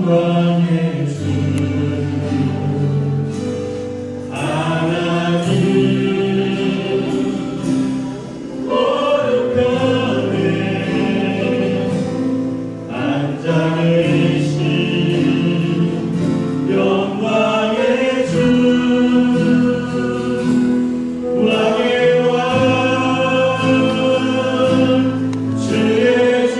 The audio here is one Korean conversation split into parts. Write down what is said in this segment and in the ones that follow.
영광의 주 하나님 오른편에 앉아 계신 영광의 주 왕의 왕 주의 주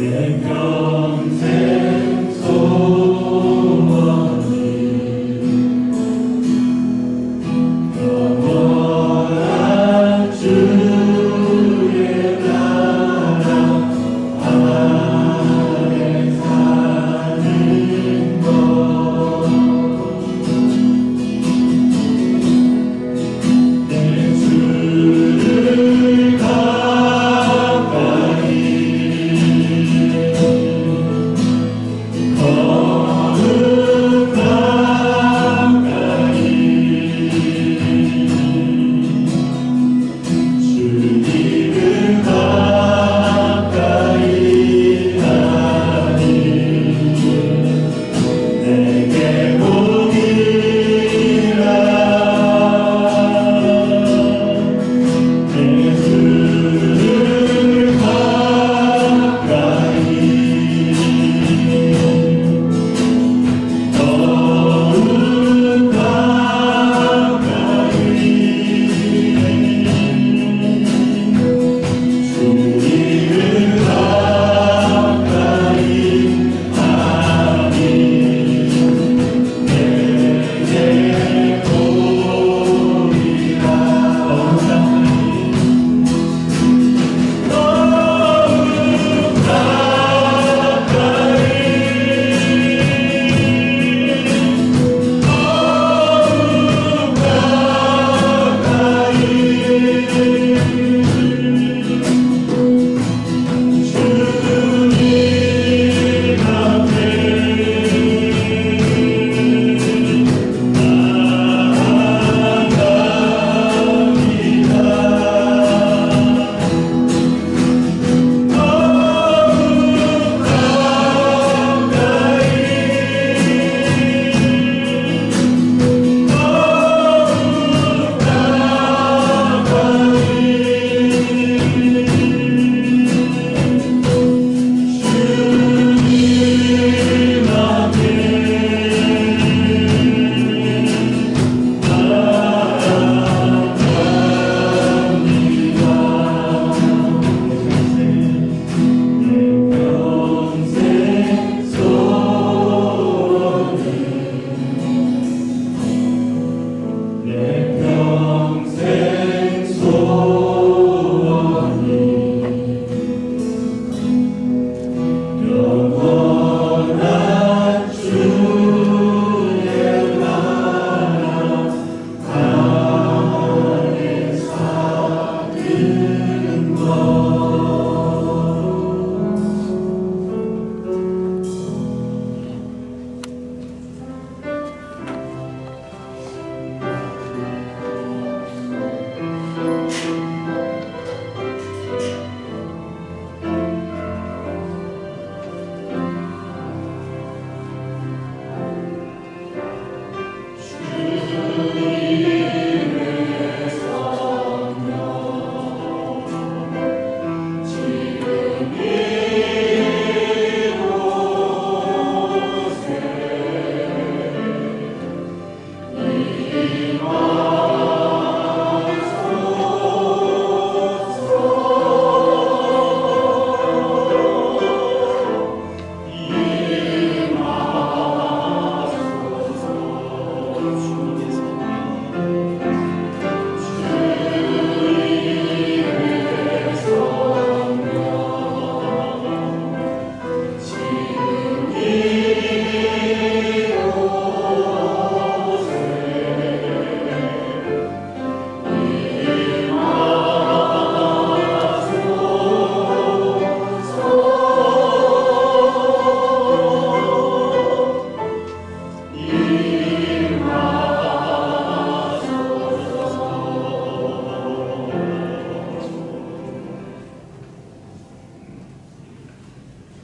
내 평생 소원이 영원한 주의 나라 안에 사는 것 내 주를 가까이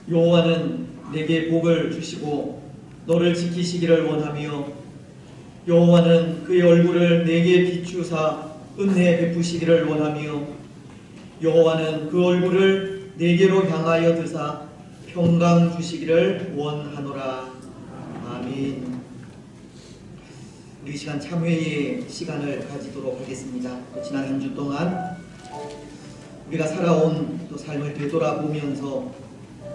여호와는 내게 복을 주시고 너를 지키시기를 원하며 여호와는 그의 얼굴을 내게 비추사 은혜 베푸시기를 원하며 여호와는 그 얼굴을 내게로 향하여 드사 평강 주시기를 원하노라. 아멘. 우리 시간 참회의 시간을 가지도록 하겠습니다. 지난 한 주 동안 우리가 살아온 또 삶을 되돌아보면서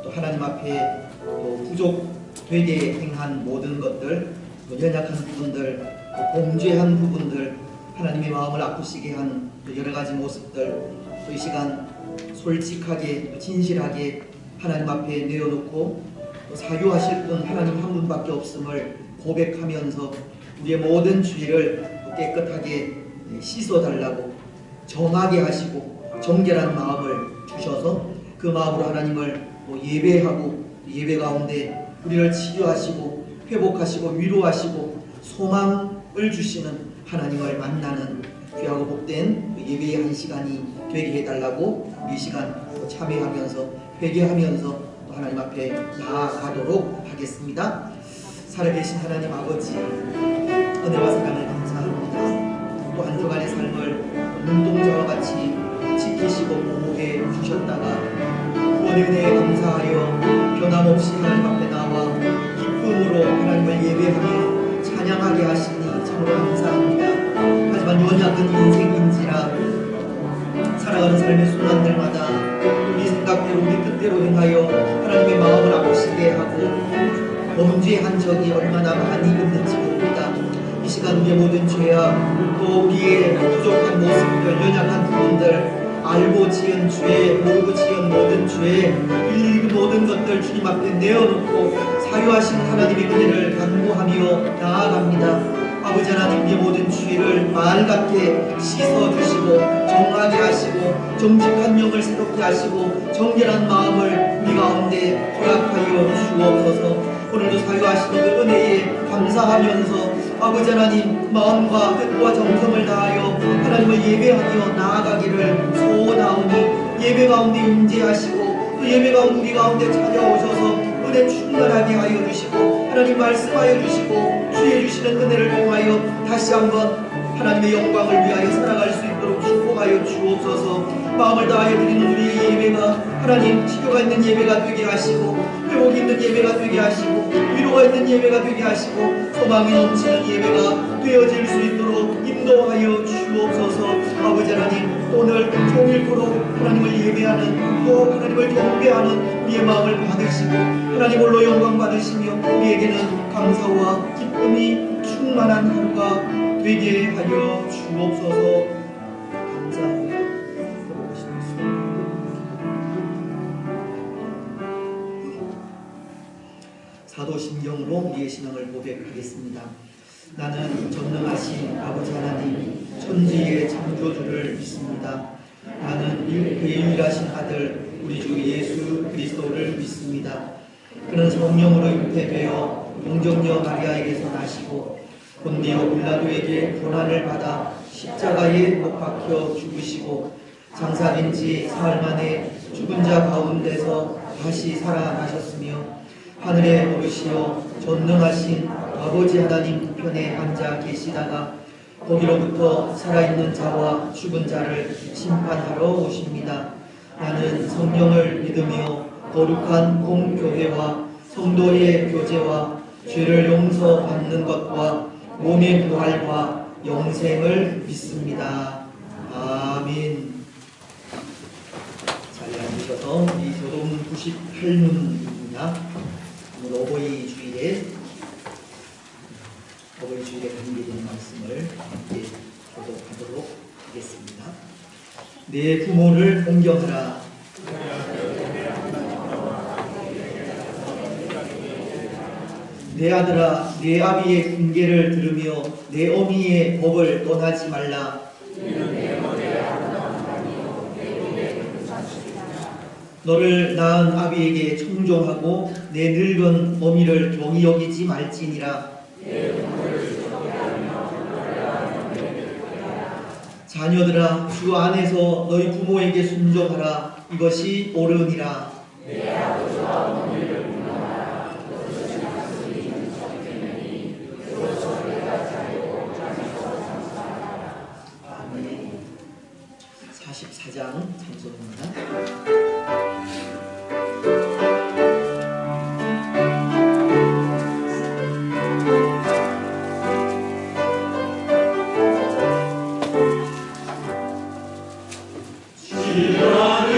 또 하나님 앞에 또 부족되게 행한 모든 것들, 또 연약한 부분들, 또 범죄한 부분들, 하나님의 마음을 아프시게 한 여러 가지 모습들, 또 이 시간 솔직하게 또 진실하게 하나님 앞에 내어놓고 또 사유하실 분 하나님 한 분밖에 없음을 고백하면서 우리의 모든 죄를 또 깨끗하게 씻어달라고 정하게 하시고 정결한 마음을 주셔서 그 마음으로 하나님을 예배하고 예배 가운데 우리를 치유하시고 회복하시고 위로하시고 소망을 주시는 하나님을 만나는 귀하고 복된 예배의 한 시간이 되게 해달라고 이 시간 참여하면서 회개하면서 또 하나님 앞에 나아가도록 하겠습니다. 살아계신 하나님 아버지, 은혜와 사랑을 감사합니다. 또 한 주간의 삶을 눈동자와 같이 지키시고 보호해 주셨다가 구원의 은혜에 감사하여 변함없이 하나님 앞에 나와 기쁨으로 하나님을 예배하며 찬양하게 하시니 참으로 감사합니다. 하지만 연약한 인생인지라 살아가는 삶의 순간들마다 우리 생각대로 우리 뜻대로 행하여 하나님의 마음을 아프시게 하고 범죄한 적이 얼마나 많이 있는지 모릅니다. 이 시간 우리의 모든 죄악 또 우리의 부족한 모습들, 연약한 부분들, 알고 지은 죄, 모르고 지은 모든 죄, 이 모든 것들 주님 앞에 내어놓고 사유하신 하나님의 은혜를 간구하며 나아갑니다. 아버지 하나님, 우리의 모든 죄를 맑게 씻어주시고 정하게 하시고 정직한 영을 새롭게 하시고 정결한 마음을 우리 가운데 허락하여 주옵소서. 오늘도 사유하시는 그 은혜에 감사하면서 아버지 하나님 마음과 뜻과 정성을 다하여 하나님을 예배하며 나아가기를 소원하오니 예배 가운데 임재하시고 또 예배 가운데 우리 가운데 찾아오셔서 은혜 충만하게 하여 주시고 하나님 말씀하여 주시고 주의 주시는 은혜를 통하여 다시 한번 하나님의 영광을 위하여 살아갈 수 있도록 축복하여 주옵소서. 마음을 다하여 드리는 우리의 예배가 하나님 치료가 있는 예배가 되게 하시고 회복이 있는 예배가 되게 하시고 위로가 있는 예배가 되게 하시고 소망이 넘치는 예배가 되어질 수 있도록 인도하여 주옵소서. 아버지 하나님, 오늘 종일토록 하나님을 예배하는 또 하나님을 경배하는 우리의 마음을 받으시고 하나님 홀로 영광 받으시며 우리에게는 감사와 기쁨이 충만한 하루가 되게 하여 주옵소서. 감사합니다. 사도신경으로 우리의 신앙을 고백하겠습니다. 나는 전능하신 아버지 하나님 천지의 창조주를 믿습니다. 나는 그의 유일하신 아들 우리 주 예수 그리스도를 믿습니다. 그는 성령으로 잉태되어 동정녀 마리아에게서 나시고 본디오 빌라도에게 고난을 받아 십자가에 못 박혀 죽으시고 장사된 지 사흘 만에 죽은 자 가운데서 다시 살아나셨으며 하늘에 오르시어 전능하신 아버지 하나님 우편에 앉아 계시다가 거기로부터 살아있는 자와 죽은 자를 심판하러 오십니다. 나는 성령을 믿으며 거룩한 공교회와 성도의 교제와 죄를 용서받는 것과 몸의 부활과 영생을 믿습니다. 아멘. 자리에 앉으셔서 이 교도문 98문입니다. 오늘 어버이 주일에 관계되는 말씀을 함께 교독하도록 하겠습니다. 내 부모를 공경하라. 내 아들아, 내 아비의 훈계를 들으며 내 어미의 법을 떠나지 말라. 너를 낳은 아비에게 청종하고 내 늙은 어미를 경히 여기지 말지니라. 자녀들아, 주 안에서 너희 부모에게 순종하라. 이것이 옳으니라. 아멘. 44장 찬송입니다. 지라네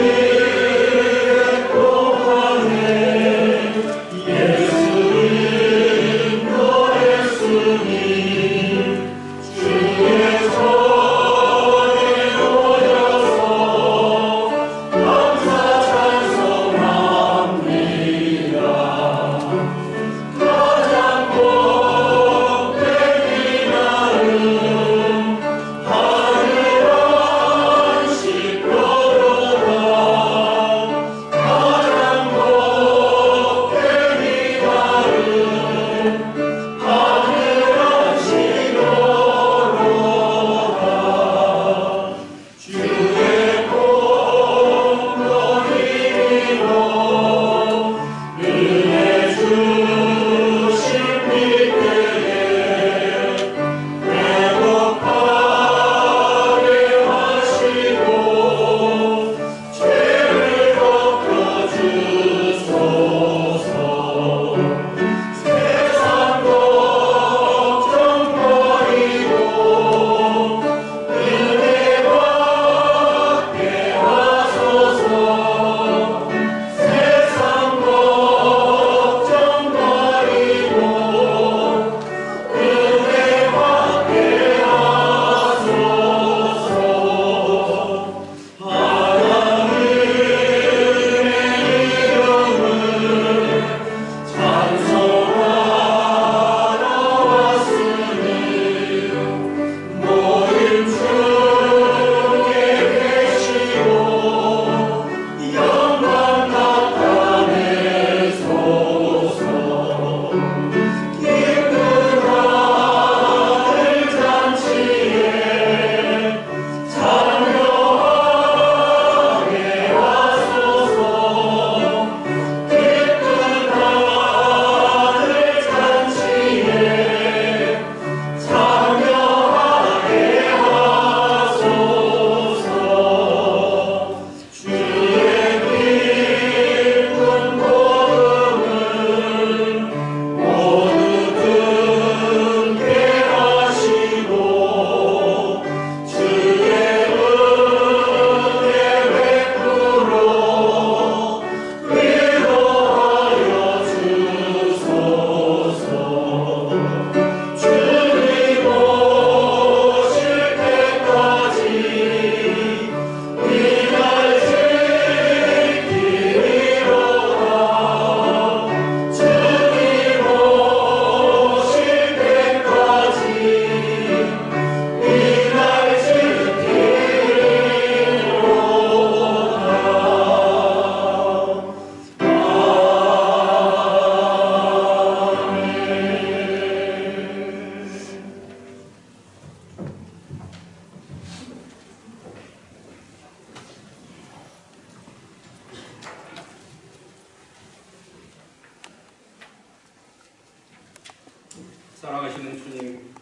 사랑하시는 주님,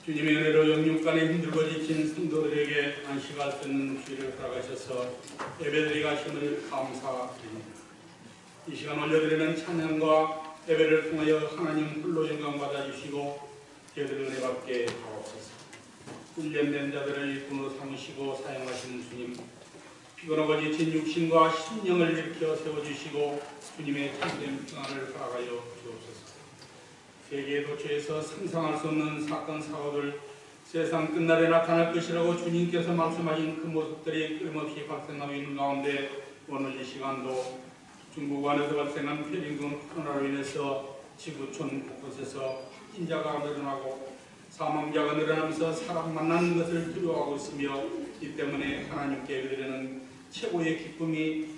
주님의 은혜로 영육간에 힘들고 지친 성도들에게 안식할 수 있는 주의를 허락하셔서 예배드리게 하심을 감사드립니다. 이 시간 올려드리는 찬양과 예배를 통하여 하나님 홀로 영광 받아주시고 저희들 은혜 받게 하옵소서. 훈련된 자들을 일꾼으로 삼으시고 사용하시는 주님, 피곤하고 지친 육신과 심령을 일으켜 세워주시고 주님의 참된 평안을 허락하여 주옵소서. 세계 도처에서 상상할 수 없는 사건 사고들, 세상 끝날에 나타날 것이라고 주님께서 말씀하신 그 모습들이 끊임없이 발생하고 있는 가운데 오늘 이 시간도 중국 안에서 발생한 폐렴군 코로나로 인해서 지구촌 곳곳에서 인자가 늘어나고 사망자가 늘어나면서 사람 만나는 것을 두려워하고 있으며 이 때문에 하나님께 드리는 최고의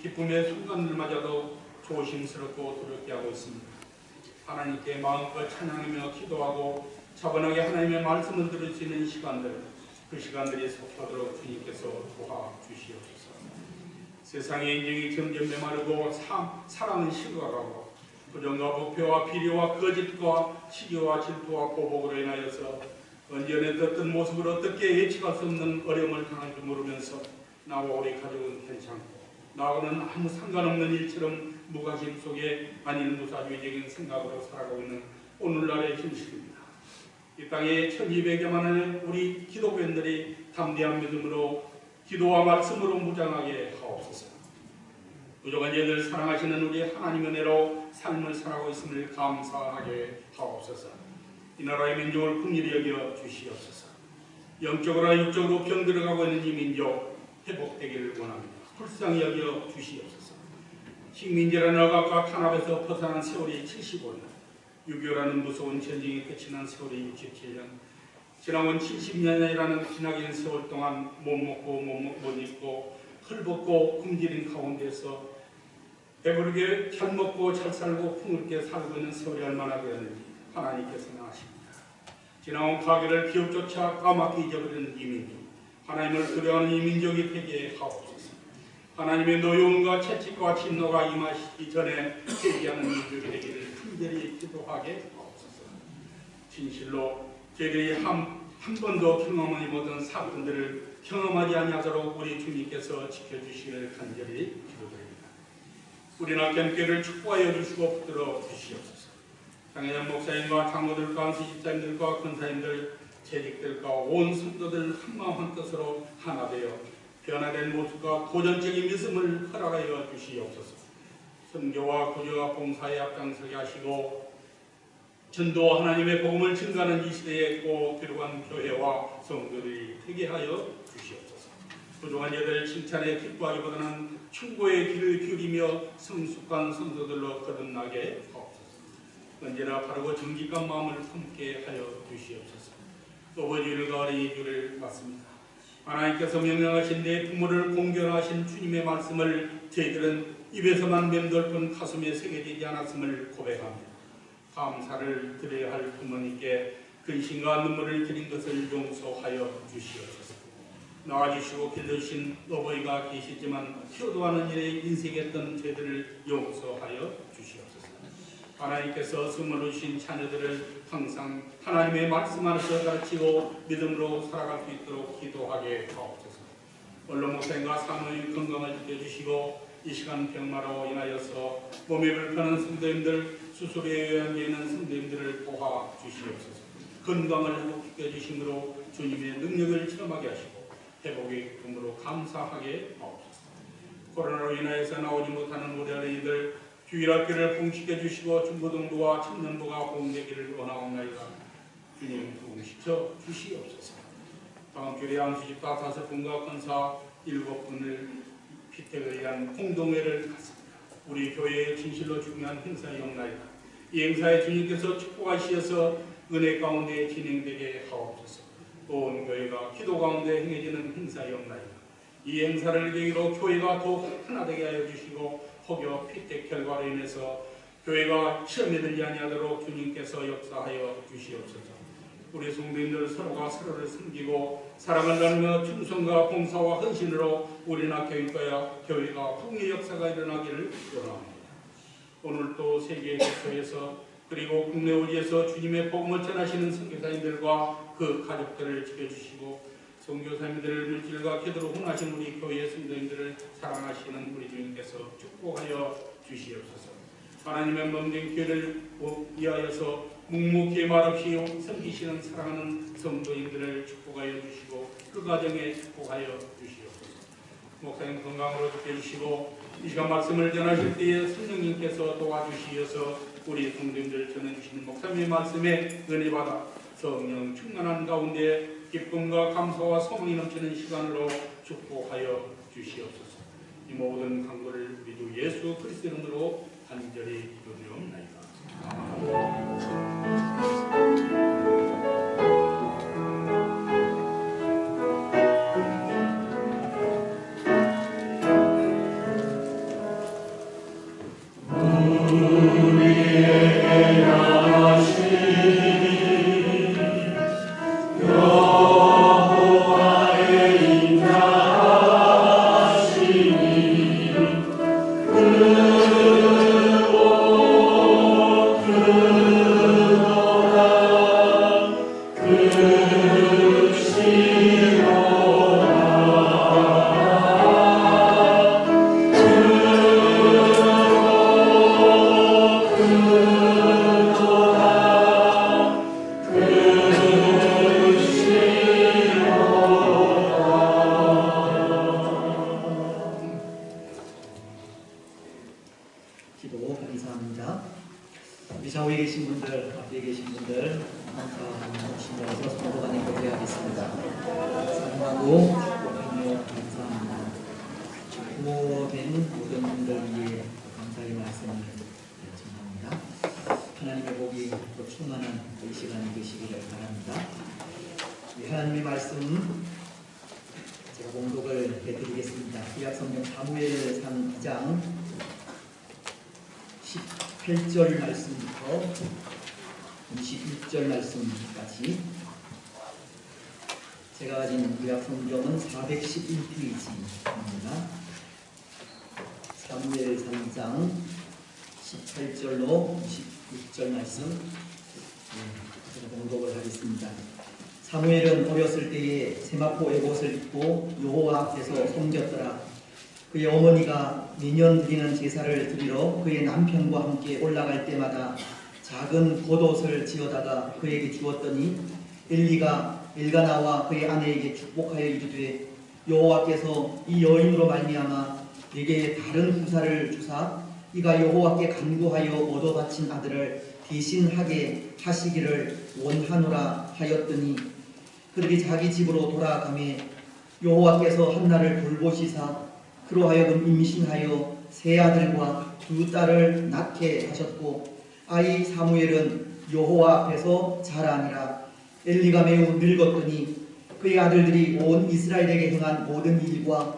기쁨의 순간들마저도 조심스럽고 두렵게 하고 있습니다. 하나님께 마음껏 찬양하며 기도하고 차분하게 하나님의 말씀을 들을 수 있는 시간들, 그 시간들이 속하도록 주님께서 도와주시옵소서. 세상의 인정이 점점 메마르고 사랑은 식어가고 부정과 부패와 비리와 거짓과 시기와 질투와 보복으로 인하여서 언제나 어떤 모습으로 어떻게 예측할 수 없는 어려움을 당할 줄 모르면서 나와 우리 가족은 괜찮고 나하고는 아무 상관없는 일처럼 무관심 속에 아닌 무사주의적인 생각으로 살아가고 있는 오늘날의 현실입니다. 이 땅에 1200여만의 우리 기독교인들이 담대한 믿음으로 기도와 말씀으로 무장하게 하옵소서. 부족한 죄들 사랑하시는 우리 하나님의 은혜로 삶을 살아가고 있음을 감사하게 하옵소서. 이 나라의 민족을 긍휼히 여겨 주시옵소서. 영적으로나 육적으로 병들어가고 있는 이 민족 회복되기를 원합니다. 불쌍히 여겨 주시옵소서. 식민지라는 억압과 탄압에서 벗어난 세월이 75년, 6.25라는 무서운 전쟁이 끝이 난 세월이 67년, 지나온 70년이라는 기나긴 세월 동안 못 먹고 못 입고 헐벗고 굶주린 가운데서 배부르게 잘 먹고 잘 살고 풍요롭게 살고 있는 세월이 얼마나 되었는지 하나님께서는 아십니다. 지나온 가계를 기업조차 까맣게 잊어버리는 이 민족, 하나님을 두려워하는 이 민족이 되게 하옵소서. 하나님의 노여움과 채찍과 진노가 임하시기 전에 회개하는 민족이 되기를 간절히 기도하게 하옵소서. 진실로 저희들이 한 번도 경험하지 못한 사건들을 경험하지 아니하도록 우리 주님께서 지켜주시기를 간절히 기도드립니다. 우리 낙견교회를 축복하여 주시고 붙들어 주시옵소서. 장혜연 목사님과 장로들과 시집사님들과 권사님들, 재직들과 온 성도들 한마음 한뜻으로 하나 되어 변화된 모습과 도전적인 믿음을 허락하여 주시옵소서. 선교와 구조와 봉사에 앞장서게 하시고 전도 하나님의 복음을 증가하는 이 시대에 꼭 들어간 교회와 성도들이 되게 하여 주시옵소서. 부족한 자들 칭찬에 기뻐하기보다는 충고의 귀를 기울이며 성숙한 성도들로 거듭나게 하옵소서. 언제나 바르고 정직한 마음을 품게 하여 주시옵소서. 아버지를 어린이 주를 받습니다. 하나님께서 명령하신 내 부모를 공경하신 주님의 말씀을 저희들은 입에서만 맴돌 뿐 가슴에 새겨지지 않았음을 고백합니다. 감사를 드려야 할 부모님께 근심과 눈물을 드린 것을 용서하여 주시옵소서. 낳아주시고 길러주신 어버이가 계시지만 효도하는 일에 인색했던 죄들을 용서하여 주시옵소서. 하나님께서 선물로 주신 자녀들을 항상 하나님의 말씀 안에서 가르치고 믿음으로 살아갈 수 있도록 기도하게 하옵소서. 언론 목사님과 사모님 건강을 지켜주시고 이 시간 병마로 인하여서 몸이 불편한 성도님들, 수술에 요양되어 있는 성도님들을 도와주시옵소서. 건강을 회복시켜 주심으로 주님의 능력을 체험하게 하시고 회복의 꿈으로 감사하게 하옵소서. 코로나로 인하여서 나오지 못하는 우리 어린이들 주일학교를 봉시켜 주시고 중고등부와 청년부가 봉되기를 원하옵나이다. 주님 봉시켜 주시옵소서. 다음 주에 안수집사 5분과 권사 7분을 피택을 위한 공동회를 갖습니다. 우리 교회의 진실로 중요한 행사이옵나이다. 이 행사에 주님께서 축복하시어서 은혜 가운데 진행되게 하옵소서. 온 교회가 기도 가운데 행해지는 행사이옵나이다. 이 행사를 계기로 교회가 더욱 하나 되게 하여 주시고 혹여 피택 결과로 인해서 교회가 시험에 들지 아니하도록 주님께서 역사하여 주시옵소서. 우리 성도님들 서로가 서로를 섬기고 사랑을 나누며 충성과 봉사와 헌신으로 우리나 교회가 풍요의 역사가 일어나기를 원합니다. 오늘 또 세계 개소에서 그리고 국내 어디에서 주님의 복음을 전하시는 선교사님들과 그 가족들을 지켜주시고 선교사님들을 물질과 기도로 훈하신 우리 교회 성도님들을 사랑하시는 우리 주님께서 축복하여 주시옵소서. 하나님의 몸된 교회를 위하여서 묵묵히 말없이 섬기시는 사랑하는 성도님들을 축복하여 주시고 그 가정에 축복하여 주시옵소서. 목사님 건강으로 지켜주시고 이 시간 말씀을 전하실 때에 성령님께서 도와주시어서 우리 성도님들 전해주시는 목사님의 말씀에 은혜받아 성령 충만한 가운데 기쁨과 감사와 소망이 넘치는 시간으로 축복하여 주시옵소서. 이 모든 간구를 우리 주 예수 그리스도 이름으로 간절히 기도드리옵나이다. 기도 감사합니다. 우리 좌우에 계신 분들, 앞에 계신 분들 모시면서 서로 간에 교제하겠습니다. 사랑하고 축복하며 감사합니다. 부모된 모든 분들 위해 감사의 말씀을 전합니다. 하나님의 복이 또 충만한 이 시간이 되시기를 바랍니다. 하나님의 말씀 제가 봉독을 해드리겠습니다. 구약성경 사무엘상 2장 18절 말씀부터 21절 말씀까지 제가 가진 구약성경은 411페이지입니다. 사무엘상 2장 18절로 26절 말씀 제가 봉독을 하겠습니다. 사무엘은 어렸을 때에 세마포 에봇을 입고 여호와 앞에서 섬겼더라. 그의 어머니가 매년 드리는 제사를 드리러 그의 남편과 함께 올라갈 때마다 작은 겉옷을 지어다가 그에게 주었더니 엘리가 엘가나와 그의 아내에게 축복하여 이르되 여호와께서 이 여인으로 말미암아 내게 다른 후사를 주사 이가 여호와께 간구하여 얻어 바친 아들을 대신하게 하시기를 원하노라 하였더니 그들이 자기 집으로 돌아가매 여호와께서 한나를 돌보시사 그로 하여금 임신하여 세 아들과 두 딸을 낳게 하셨고 아이 사무엘은 여호와 앞에서 자라니라. 엘리가 매우 늙었더니 그의 아들들이 온 이스라엘에게 행한 모든 일과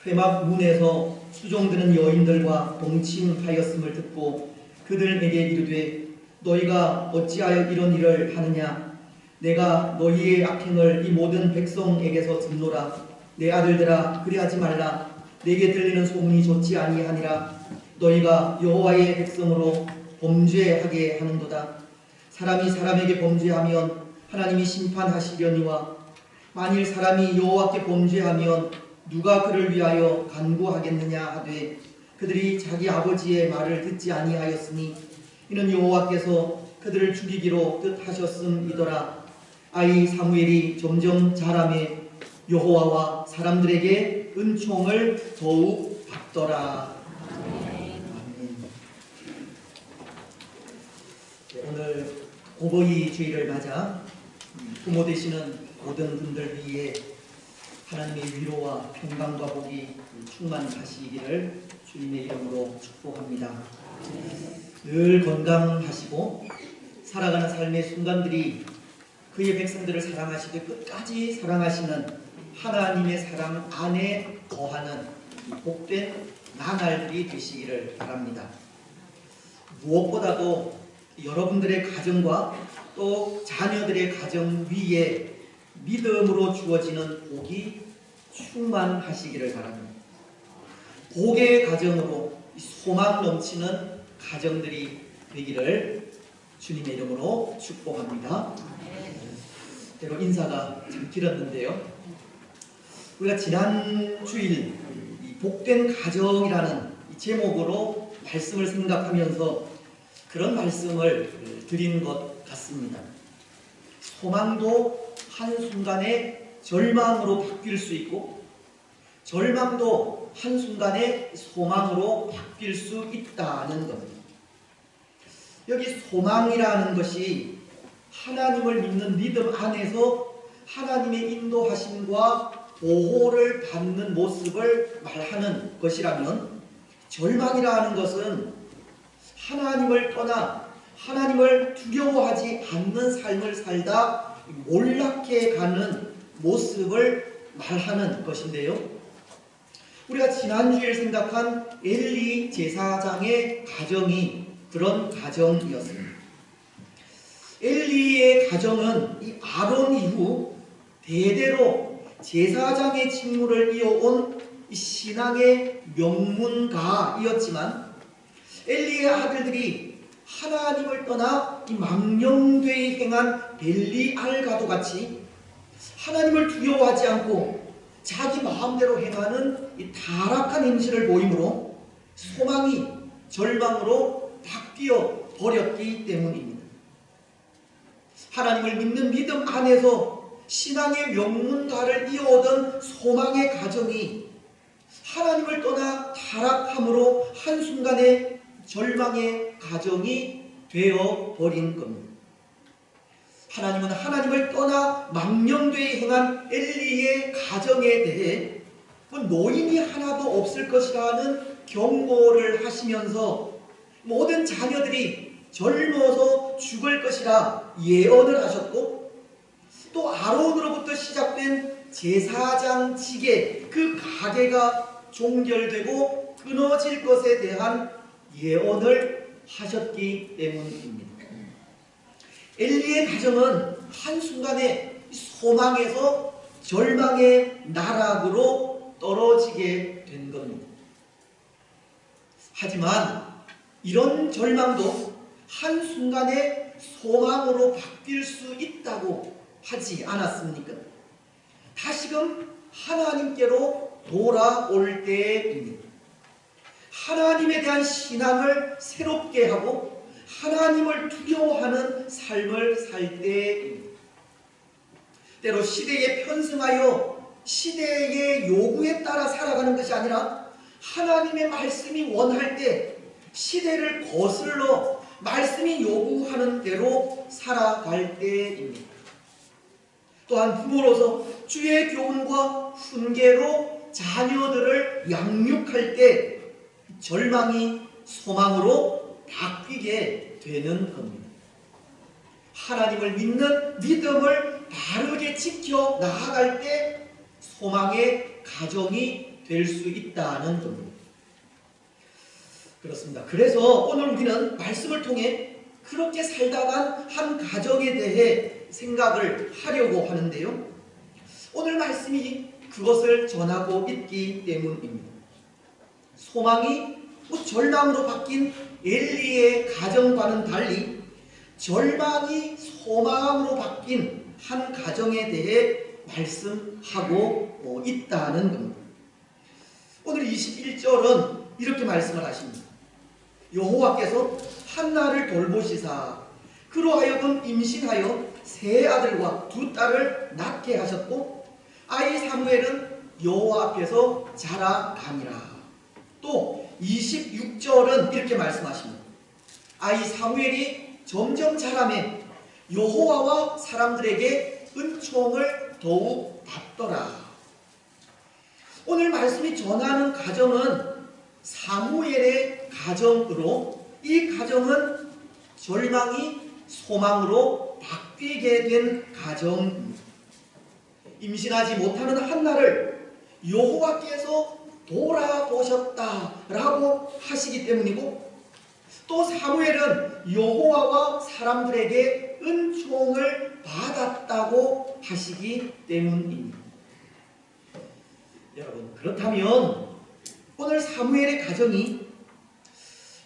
회막 문에서 수종드는 여인들과 동침하였음을 듣고 그들에게 이르되 너희가 어찌하여 이런 일을 하느냐. 내가 너희의 악행을 이 모든 백성에게서 듣노라. 내 아들들아 그리하지 말라. 내게 들리는 소문이 좋지 아니하니라. 너희가 여호와의 백성으로 범죄하게 하는도다. 사람이 사람에게 범죄하면 하나님이 심판하시려니와 만일 사람이 여호와께 범죄하면 누가 그를 위하여 간구하겠느냐 하되 그들이 자기 아버지의 말을 듣지 아니하였으니 이는 여호와께서 그들을 죽이기로 뜻하셨음이더라. 아이 사무엘이 점점 자라매 여호와와 사람들에게 은총을 더욱 받더라. 아멘. 오늘 고보이 주일을 맞아 부모 되시는 모든 분들 위해 하나님의 위로와 평강과 복이 충만하시기를 주님의 이름으로 축복합니다. 늘 건강하시고 살아가는 삶의 순간들이 그의 백성들을 사랑하시되 끝까지 사랑하시는 하나님의 사랑 안에 거하는 복된 나날들이 되시기를 바랍니다. 무엇보다도 여러분들의 가정과 또 자녀들의 가정 위에 믿음으로 주어지는 복이 충만하시기를 바랍니다. 복의 가정으로 소망 넘치는 가정들이 되기를 주님의 이름으로 축복합니다. 때로 인사가 참 길었는데요. 우리가 지난 주일 이 복된 가정이라는 이 제목으로 말씀을 생각하면서 그런 말씀을 드린 것 같습니다. 소망도 한순간에 절망으로 바뀔 수 있고 절망도 한순간에 소망으로 바뀔 수 있다는 겁니다. 여기 소망이라는 것이 하나님을 믿는 믿음 안에서 하나님의 인도하심과 보호를 받는 모습을 말하는 것이라면, 절망이라는 것은 하나님을 떠나 하나님을 두려워하지 않는 삶을 살다 몰락해 가는 모습을 말하는 것인데요. 우리가 지난주에 생각한 엘리 제사장의 가정이 그런 가정이었습니다. 엘리의 가정은 이 아론 이후 대대로 제사장의 직무를 이어온 신앙의 명문가이었지만, 엘리의 아들들이 하나님을 떠나 이 망령되이 행한 벨리알과도 같이 하나님을 두려워하지 않고 자기 마음대로 행하는 이 타락한 행실을 보이므로 소망이 절망으로 바뀌어 버렸기 때문입니다. 하나님을 믿는 믿음 안에서 신앙의 명문가를 이어오던 소망의 가정이 하나님을 떠나 타락함으로 한순간에 절망의 가정이 되어버린 겁니다. 하나님은 하나님을 떠나 망령되이 행한 엘리의 가정에 대해 노인이 하나도 없을 것이라는 경고를 하시면서 모든 자녀들이 젊어서 죽을 것이라 예언을 하셨고, 또 아론으로부터 시작된 제사장직의 그 가계가 종결되고 끊어질 것에 대한 예언을 하셨기 때문입니다. 엘리의 가정은 한순간에 소망에서 절망의 나락으로 떨어지게 된 겁니다. 하지만 이런 절망도 한순간에 소망으로 바뀔 수 있다고 하지 않았습니까? 다시금 하나님께로 돌아올 때입니다. 하나님에 대한 신앙을 새롭게 하고 하나님을 두려워하는 삶을 살 때입니다. 때로 시대에 편승하여 시대의 요구에 따라 살아가는 것이 아니라 하나님의 말씀이 원할 때 시대를 거슬러 말씀이 요구하는 대로 살아갈 때입니다. 또한 부모로서 주의 교훈과 훈계로 자녀들을 양육할 때 절망이 소망으로 바뀌게 되는 겁니다. 하나님을 믿는 믿음을 바르게 지켜 나아갈 때 소망의 가정이 될 수 있다는 겁니다. 그렇습니다. 그래서 오늘 우리는 말씀을 통해 그렇게 살다간 한 가정에 대해 생각을 하려고 하는데요. 오늘 말씀이 그것을 전하고 있기 때문입니다. 소망이 절망으로 바뀐 엘리의 가정과는 달리 절망이 소망으로 바뀐 한 가정에 대해 말씀하고 있다는 겁니다. 오늘 21절은 이렇게 말씀을 하십니다. 여호와께서 한나를 돌보시사 그로 하여금 임신하여 세 아들과 두 딸을 낳게 하셨고, 아이 사무엘은 여호와 앞에서 자라가니라. 또 26절은 이렇게 말씀하십니다. 아이 사무엘이 점점 자라매 여호와와 사람들에게 은총을 더욱 받더라. 오늘 말씀이 전하는 가정은 사무엘의 가정으로, 이 가정은 절망이 소망으로 바뀌게 된 가정입니다. 임신하지 못하는 한나를 여호와께서 돌아보셨다라고 하시기 때문이고, 또 사무엘은 여호와와 사람들에게 은총을 받았다고 하시기 때문입니다. 여러분, 그렇다면 오늘 사무엘의 가정이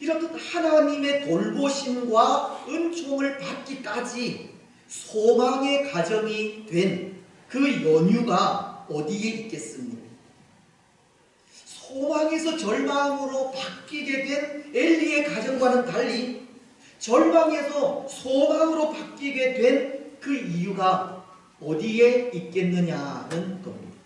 이렇듯 하나님의 돌보심과 은총을 받기까지 소망의 가정이 된 그 연유가 어디에 있겠습니까? 소망에서 절망으로 바뀌게 된 엘리의 가정과는 달리 절망에서 소망으로 바뀌게 된 그 이유가 어디에 있겠느냐는 겁니다.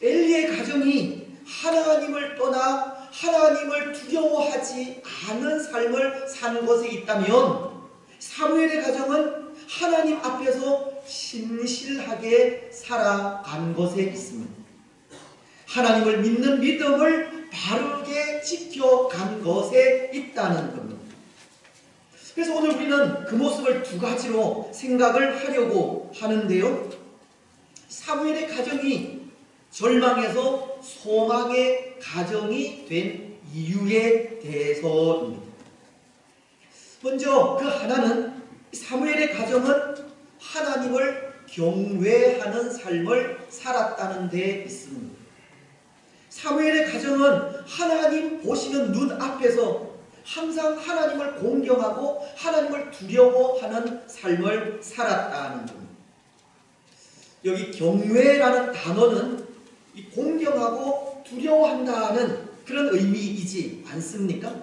엘리의 가정이 하나님을 떠나 하나님을 두려워하지 않은 삶을 사는 것에 있다면 사무엘의 가정은 하나님 앞에서 신실하게 살아간 것에 있습니다. 하나님을 믿는 믿음을 바르게 지켜간 것에 있다는 겁니다. 그래서 오늘 우리는 그 모습을 두 가지로 생각을 하려고 하는데요. 사무엘의 가정이 절망에서 소망의 가정이 된 이유에 대해서입니다. 먼저 그 하나는 사무엘의 가정은 하나님을 경외하는 삶을 살았다는 데 있습니다. 사무엘의 가정은 하나님 보시는 눈 앞에서 항상 하나님을 공경하고 하나님을 두려워하는 삶을 살았다는 겁니다. 여기 경외라는 단어는 공경하고 두려워한다는 그런 의미이지 않습니까?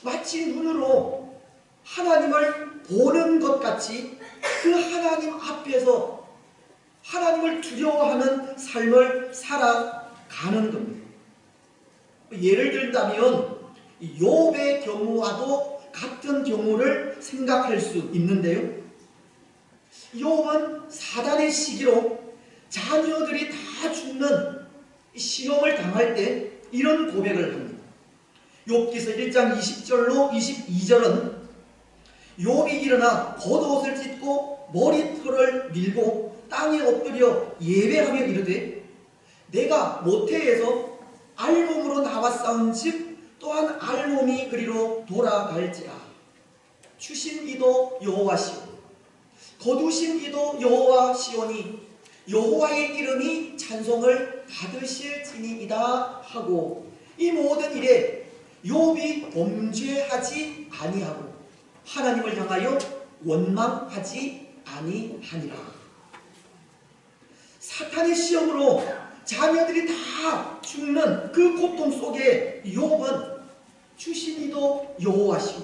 마치 눈으로 하나님을 보는 것 같이 그 하나님 앞에서 하나님을 두려워하는 삶을 살아가는 겁니다. 예를 들자면 욥의 경우와도 같은 경우를 생각할 수 있는데요. 욥은 사단의 시기로 자녀들이 다 죽는 시험을 당할 때 이런 고백을 합니다. 욥기서 1장 20절로 22절은 욥이 일어나 겉옷을 찢고 머리털을 밀고 땅에 엎드려 예배하며 이르되 내가 모태에서 알몸으로 나왔사온즉 또한 알몸이 그리로 돌아갈지라. 주신 이도 여호와시오 거두신 이도 여호와시오니 여호와의 이름이 찬송을 받으실지니이다 하고 이 모든 일에 욥이 범죄하지 아니하고 하나님을 향하여 원망하지 아니하니라. 사탄의 시험으로 자녀들이 다 죽는 그 고통 속에 욥은 주신 이도 여호와시오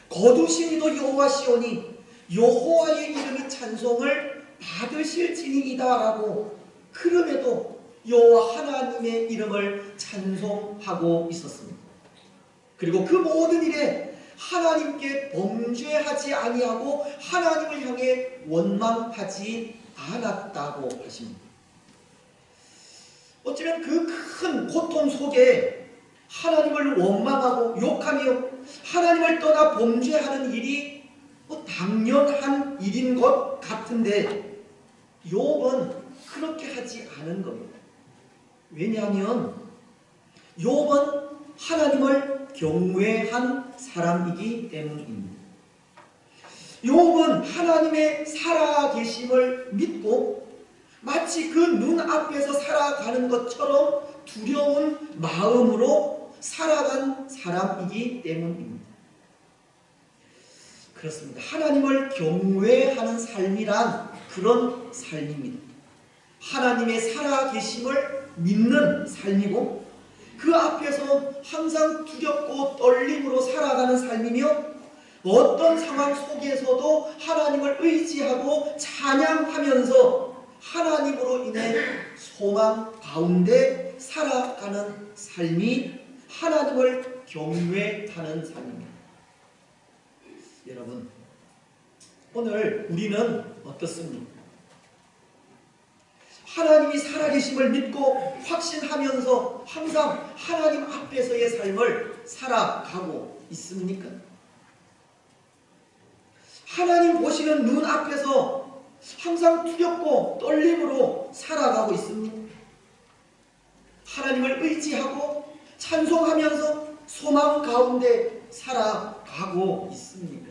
거두신 이도 여호와시오니 여호와의 이름이 찬송을 받으실지니이다 라고 그럼에도 여호와 하나님의 이름을 찬송하고 있었습니다. 그리고 그 모든 일에 하나님께 범죄하지 아니하고 하나님을 향해 원망하지 않았다고 하십니다. 어쩌면 그 큰 고통 속에 하나님을 원망하고 욕하며 하나님을 떠나 범죄하는 일이 당연한 일인 것 같은데 욥은 그렇게 하지 않은 겁니다. 왜냐하면 욥은 하나님을 경외한 사람이기 때문입니다. 욥은 하나님의 살아계심을 믿고 마치 그 눈앞에서 살아가는 것처럼 두려운 마음으로 살아간 사람이기 때문입니다. 그렇습니다. 하나님을 경외하는 삶이란 그런 삶입니다. 하나님의 살아계심을 믿는 삶이고 그 앞에서 항상 두렵고 떨림으로 살아가는 삶이며 어떤 상황 속에서도 하나님을 의지하고 찬양하면서 하나님으로 인해 소망 가운데 살아가는 삶이 하나님을 경외하는 삶입니다. 여러분, 오늘 우리는 어떻습니까? 하나님이 살아계심을 믿고 확신하면서 항상 하나님 앞에서의 삶을 살아가고 있습니까? 하나님 보시는 눈 앞에서 항상 두렵고 떨림으로 살아가고 있습니까? 하나님을 의지하고 찬송하면서 소망 가운데 살아가고 있습니까?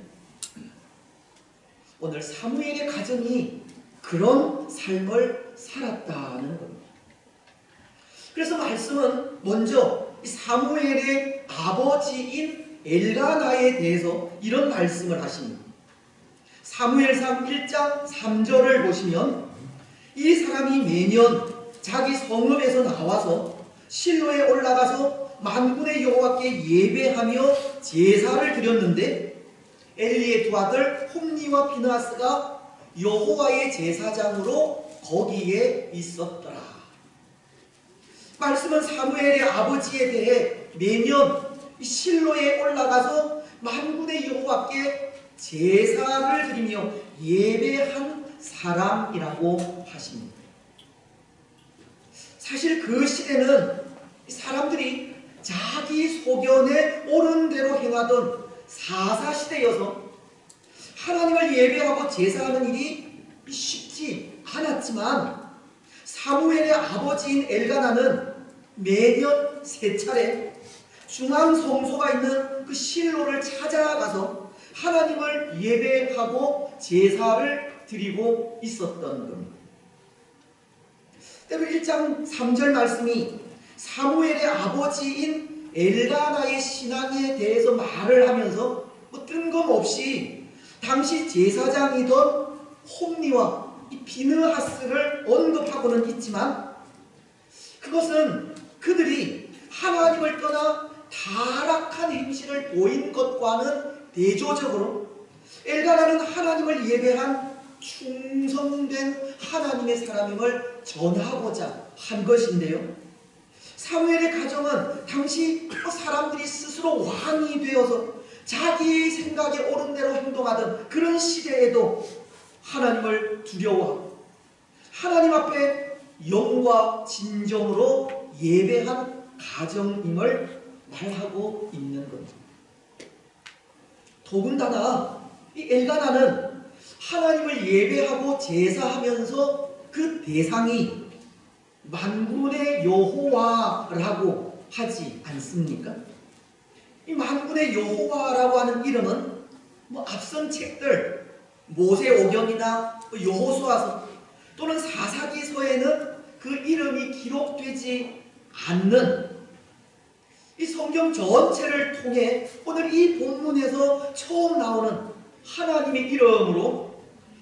오늘 사무엘의 가정이 그런 삶을 살았다는 겁니다. 그래서 말씀은 먼저 사무엘의 아버지인 엘가나에 대해서 이런 말씀을 하십니다. 사무엘상 1장 3절을 보시면 이 사람이 매년 자기 성읍에서 나와서 실로에 올라가서 만군의 여호와께 예배하며 제사를 드렸는데 엘리의 두 아들 홈니와 비느하스가 여호와의 제사장으로 거기에 있었더라. 말씀은 사무엘의 아버지에 대해 매년 실로에 올라가서 만군의 여호와께 제사를 드리며 예배한 사람이라고 하십니다. 사실 그 시대는 사람들이 자기 소견에 옳은 대로 행하던 사사시대여서 하나님을 예배하고 제사하는 일이 쉽지 않았지만 사무엘의 아버지인 엘가나는 매년 세 차례 중앙 성소가 있는 그 실로를 찾아가서 하나님을 예배하고 제사를 드리고 있었던 겁니다. 때로 1장 3절 말씀이 사무엘의 아버지인 엘가나의 신앙에 대해서 말을 하면서 뜬금없이 당시 제사장이던 홈니와 이 비느하스를 언급하고는 있지만 그것은 그들이 하나님을 떠나 타락한 행실을 보인 것과는 대조적으로 엘가나는 하나님을 예배한 충성된 하나님의 사람임을 전하고자 한 것인데요. 사무엘의 가정은 당시 사람들이 스스로 왕이 되어서 자기 생각에 옳은 대로 행동하던 그런 시대에도 하나님을 두려워하고 하나님 앞에 영과 진정으로 예배한 가정임을 말하고 있는 겁니다. 더군다나 이 엘가나는 하나님을 예배하고 제사하면서 그 대상이 만군의 여호와라고 하지 않습니까? 이 만군의 여호와라고 하는 이름은 앞선 책들 모세오경이나 여호수아서 또는 사사기서에는 그 이름이 기록되지 않는 이 성경 전체를 통해 오늘 이 본문에서 처음 나오는 하나님의 이름으로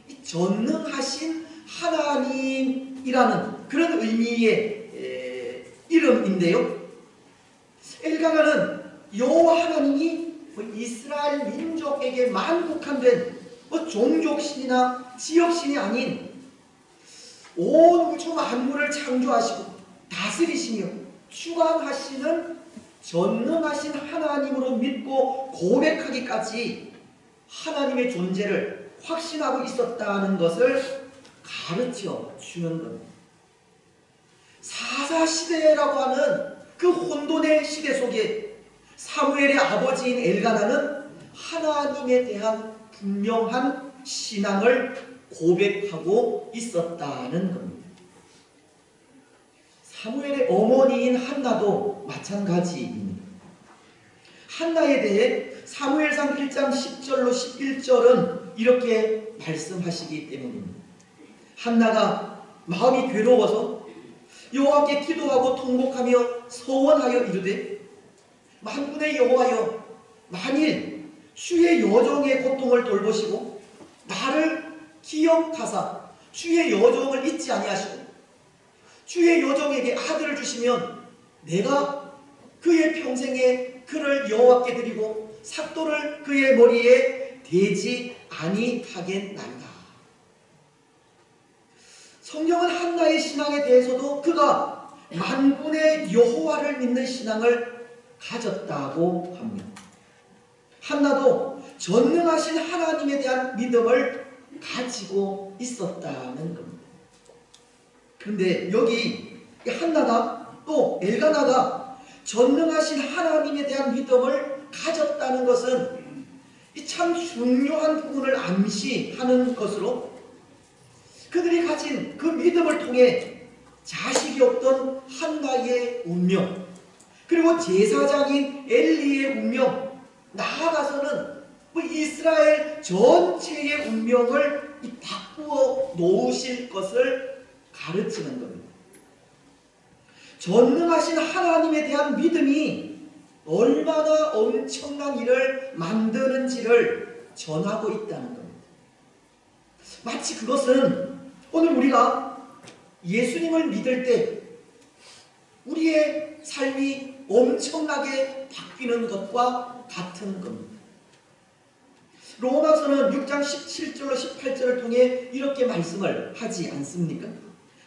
이 전능하신 하나님이라는 그런 의미의 이름인데요. 엘가나는 여호와 하나님이 이스라엘 민족에게만 국한된 종족신이나 지역신이 아닌 온 우주 만물을 창조하시고 다스리시며 주관하시는 전능하신 하나님으로 믿고 고백하기까지 하나님의 존재를 확신하고 있었다는 것을 가르쳐 주는 겁니다. 사사시대라고 하는 그 혼돈의 시대 속에 사무엘의 아버지인 엘가나는 하나님에 대한 분명한 신앙을 고백하고 있었다는 겁니다. 사무엘의 어머니인 한나도 마찬가지입니다. 한나에 대해 사무엘상 1장 10절로 11절은 이렇게 말씀하시기 때문입니다. 한나가 마음이 괴로워서 여호와께 기도하고 통곡하며 서원하여 이르되 만군의 여호와여 만일 주의 여종의 고통을 돌보시고 나를 기억하사 주의 여종을 잊지 아니하시고 주의 여종에게 아들을 주시면 내가 그의 평생에 그를 여호와께 드리고 삭도를 그의 머리에 대지 아니하겠나이다. 성경은 한나의 신앙에 대해서도 그가 만군의 여호와를 믿는 신앙을 가졌다고 합니다. 한나도 전능하신 하나님에 대한 믿음을 가지고 있었다는 겁니다. 그런데 여기 한나가 또 엘가나가 전능하신 하나님에 대한 믿음을 가졌다는 것은 참 중요한 부분을 암시하는 것으로 그들이 가진 그 믿음을 통해 자식이 없던 한나의 운명, 그리고 제사장인 엘리의 운명, 나아가서는 이스라엘 전체의 운명을 바꾸어 놓으실 것을 가르치는 겁니다. 전능하신 하나님에 대한 믿음이 얼마나 엄청난 일을 만드는지를 전하고 있다는 겁니다. 마치 그것은 오늘 우리가 예수님을 믿을 때 우리의 삶이 엄청나게 바뀌는 것과 같은 겁니다. 로마서는 6장 17절로 18절을 통해 이렇게 말씀을 하지 않습니까?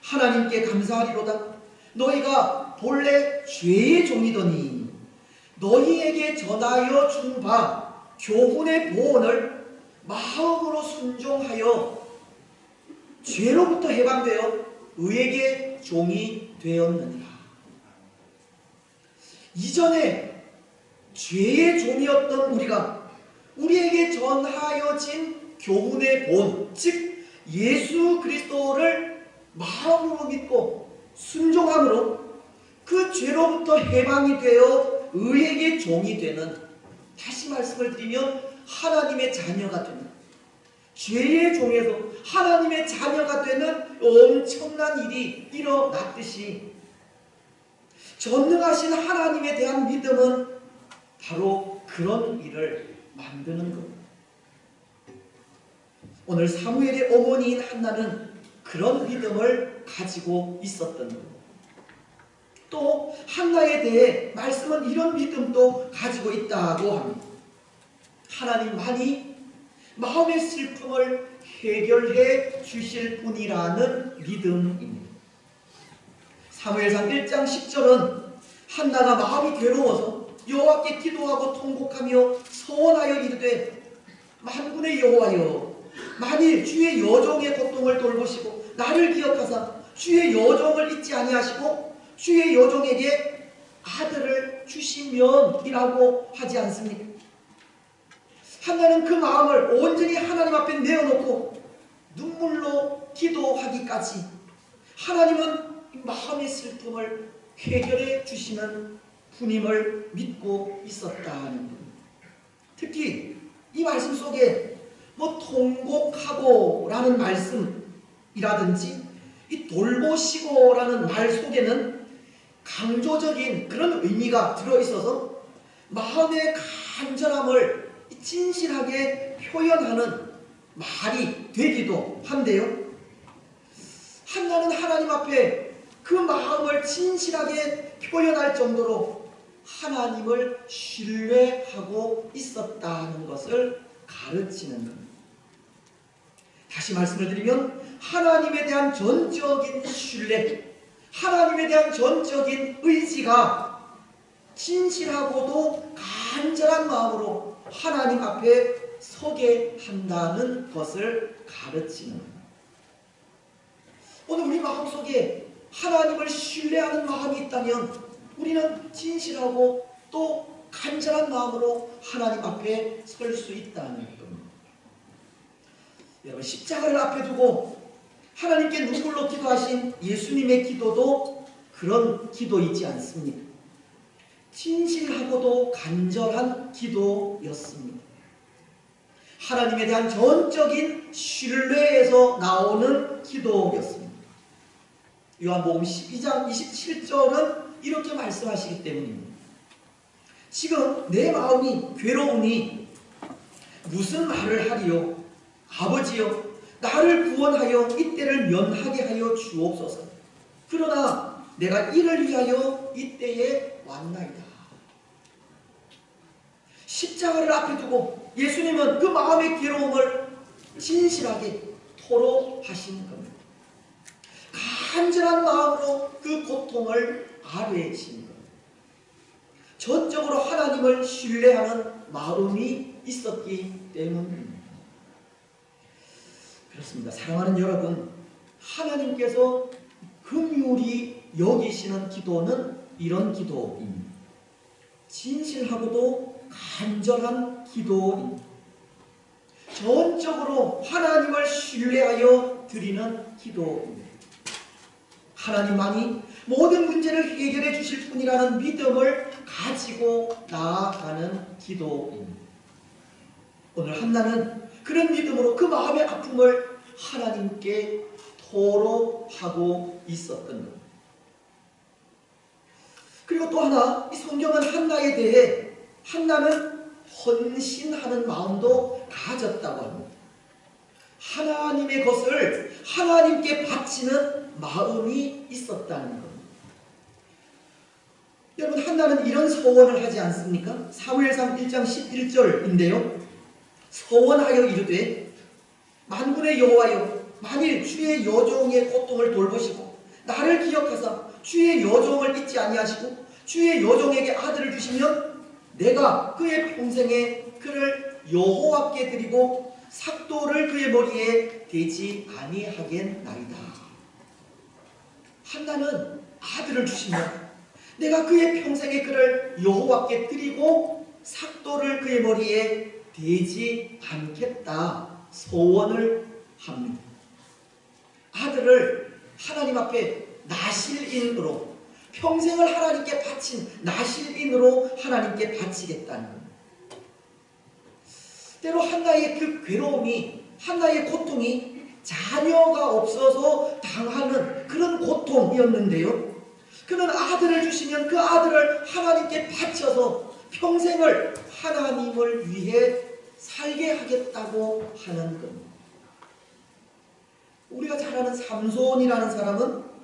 하나님께 감사하리로다. 너희가 본래 죄의 종이더니 너희에게 전하여 준 바 교훈의 보언을 마음으로 순종하여 죄로부터 해방되어 의에게 종이 되었느니라. 이전에 죄의 종이었던 우리에게 전하여진 교훈의 본, 즉 예수 그리스도를 마음으로 믿고 순종함으로 그 죄로부터 해방이 되어 의에게 종이 되는, 다시 말씀을 드리면 하나님의 자녀가 되는, 죄의 종에서 하나님의 자녀가 되는 엄청난 일이 일어났듯이 전능하신 하나님에 대한 믿음은 바로 그런 일을 만드는 겁니다. 오늘 사무엘의 어머니인 한나는 그런 믿음을 가지고 있었던 겁니다. 또 한나에 대해 말씀은 이런 믿음도 가지고 있다고 합니다. 하나님만이 마음의 슬픔을 해결해 주실 분이라는 믿음입니다. 사무엘상 1장 10절은 한나가 마음이 괴로워서 여호와께 기도하고 통곡하며 서원하여 이르되 만군의 여호와여, 만일 주의 여종의 고통을 돌보시고 나를 기억하사 주의 여종을 잊지 아니하시고 주의 여종에게 아들을 주시면이라고 하지 않습니까? 한나는 그 마음을 온전히 하나님 앞에 내어놓고 눈물로 기도하기까지 하나님은 마음의 슬픔을 해결해 주시는 분임을 믿고 있었다는 분. 특히 이 말씀 속에 통곡하고 라는 말씀이라든지 이 돌보시고라는 말 속에는 강조적인 그런 의미가 들어있어서 마음의 간절함을 진실하게 표현하는 말이 되기도 한데요. 한나는 하나님 앞에 그 마음을 진실하게 표현할 정도로 하나님을 신뢰하고 있었다는 것을 가르치는 겁니다. 다시 말씀을 드리면 하나님에 대한 전적인 신뢰, 하나님에 대한 전적인 의지가 진실하고도 간절한 마음으로 하나님 앞에 서게 한다는 것을 가르치는 겁니다. 오늘 우리 마음속에 하나님을 신뢰하는 마음이 있다면 우리는 진실하고 또 간절한 마음으로 하나님 앞에 설 수 있다는 겁니다. 여러분, 십자가를 앞에 두고 하나님께 눈물로 기도하신 예수님의 기도도 그런 기도이지 않습니까? 진실하고도 간절한 기도였습니다. 하나님에 대한 전적인 신뢰에서 나오는 기도였습니다. 요한복음 12장 27절은 이렇게 말씀하시기 때문입니다. 지금 내 마음이 괴로우니 무슨 말을 하리요? 아버지여, 나를 구원하여 이때를 면하게 하여 주옵소서. 그러나 내가 이를 위하여 이때에 왔나이다. 십자가를 앞에 두고 예수님은 그 마음의 괴로움을 진실하게 토로하신 겁니다. 간절한 마음으로 그 고통을 아뢰신 겁니다. 전적으로 하나님을 신뢰하는 마음이 있었기 때문입니다. 그렇습니다. 사랑하는 여러분, 하나님께서 긍휼히 여기시는 기도는 이런 기도입니다. 진실하고도 간절한 기도입니다. 전적으로 하나님을 신뢰하여 드리는 기도입니다. 하나님만이 모든 문제를 해결해 주실 분이라는 믿음을 가지고 나아가는 기도입니다. 오늘 한나는 그런 믿음으로 그 마음의 아픔을 하나님께 토로하고 있었던 겁니다. 그리고 또 하나, 이 성경은 한나에 대해 한나는 헌신하는 마음도 가졌다고 합니다. 하나님의 것을 하나님께 바치는 마음이 있었다는 겁니다. 여러분, 한나는 이런 서원을 하지 않습니까? 사무엘상 1장 11절인데요. 서원하여 이르되 만군의 여호와여, 만일 주의 여종의 고통을 돌보시고 나를 기억하사 주의 여종을 잊지 아니하시고 주의 여종에게 아들을 주시면 내가 그의 평생에 그를 여호와께 드리고 삭도를 그의 머리에 대지 아니하겠나이다. 한나는 아들을 주시면 내가 그의 평생에 그를 여호와께 드리고 삭도를 그의 머리에 대지 않겠다 소원을 합니다. 아들을 하나님 앞에 나실인으로, 평생을 하나님께 바친 나실인으로 하나님께 바치겠다는 겁니다. 때로 한나의 그 괴로움이, 한나의 고통이 자녀가 없어서 당하는 그런 고통이었는데요. 그는 아들을 주시면 그 아들을 하나님께 바쳐서 평생을 하나님을 위해 살게 하겠다고 하는 겁니다. 우리가 잘 아는 삼손이라는 사람은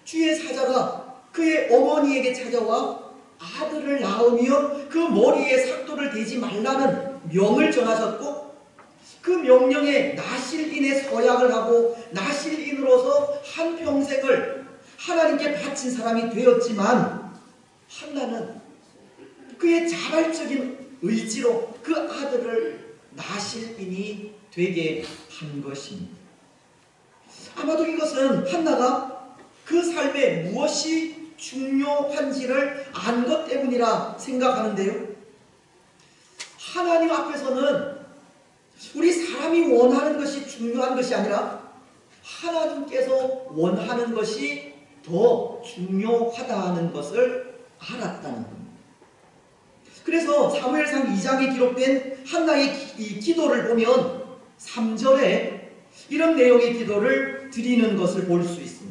주의 사자가 그의 어머니에게 찾아와 아들을 낳으며 그 머리에 삭도를 대지 말라는 명을 전하셨고, 그 명령에 나실인의 서약을 하고 나실인으로서 한평생을 하나님께 바친 사람이 되었지만, 한나는 그의 자발적인 의지로 그 아들을 나실인이 되게 한 것입니다. 아마도 이것은 한나가 그 삶에 무엇이 중요한지를 안 것 때문이라 생각하는데요. 하나님 앞에서는 우리 사람이 원하는 것이 중요한 것이 아니라 하나님께서 원하는 것이 더 중요하다는 것을 알았다는 겁니다. 그래서 사무엘상 2장에 기록된 한나의 이 기도를 보면 3절에 이런 내용의 기도를 드리는 것을 볼 수 있습니다.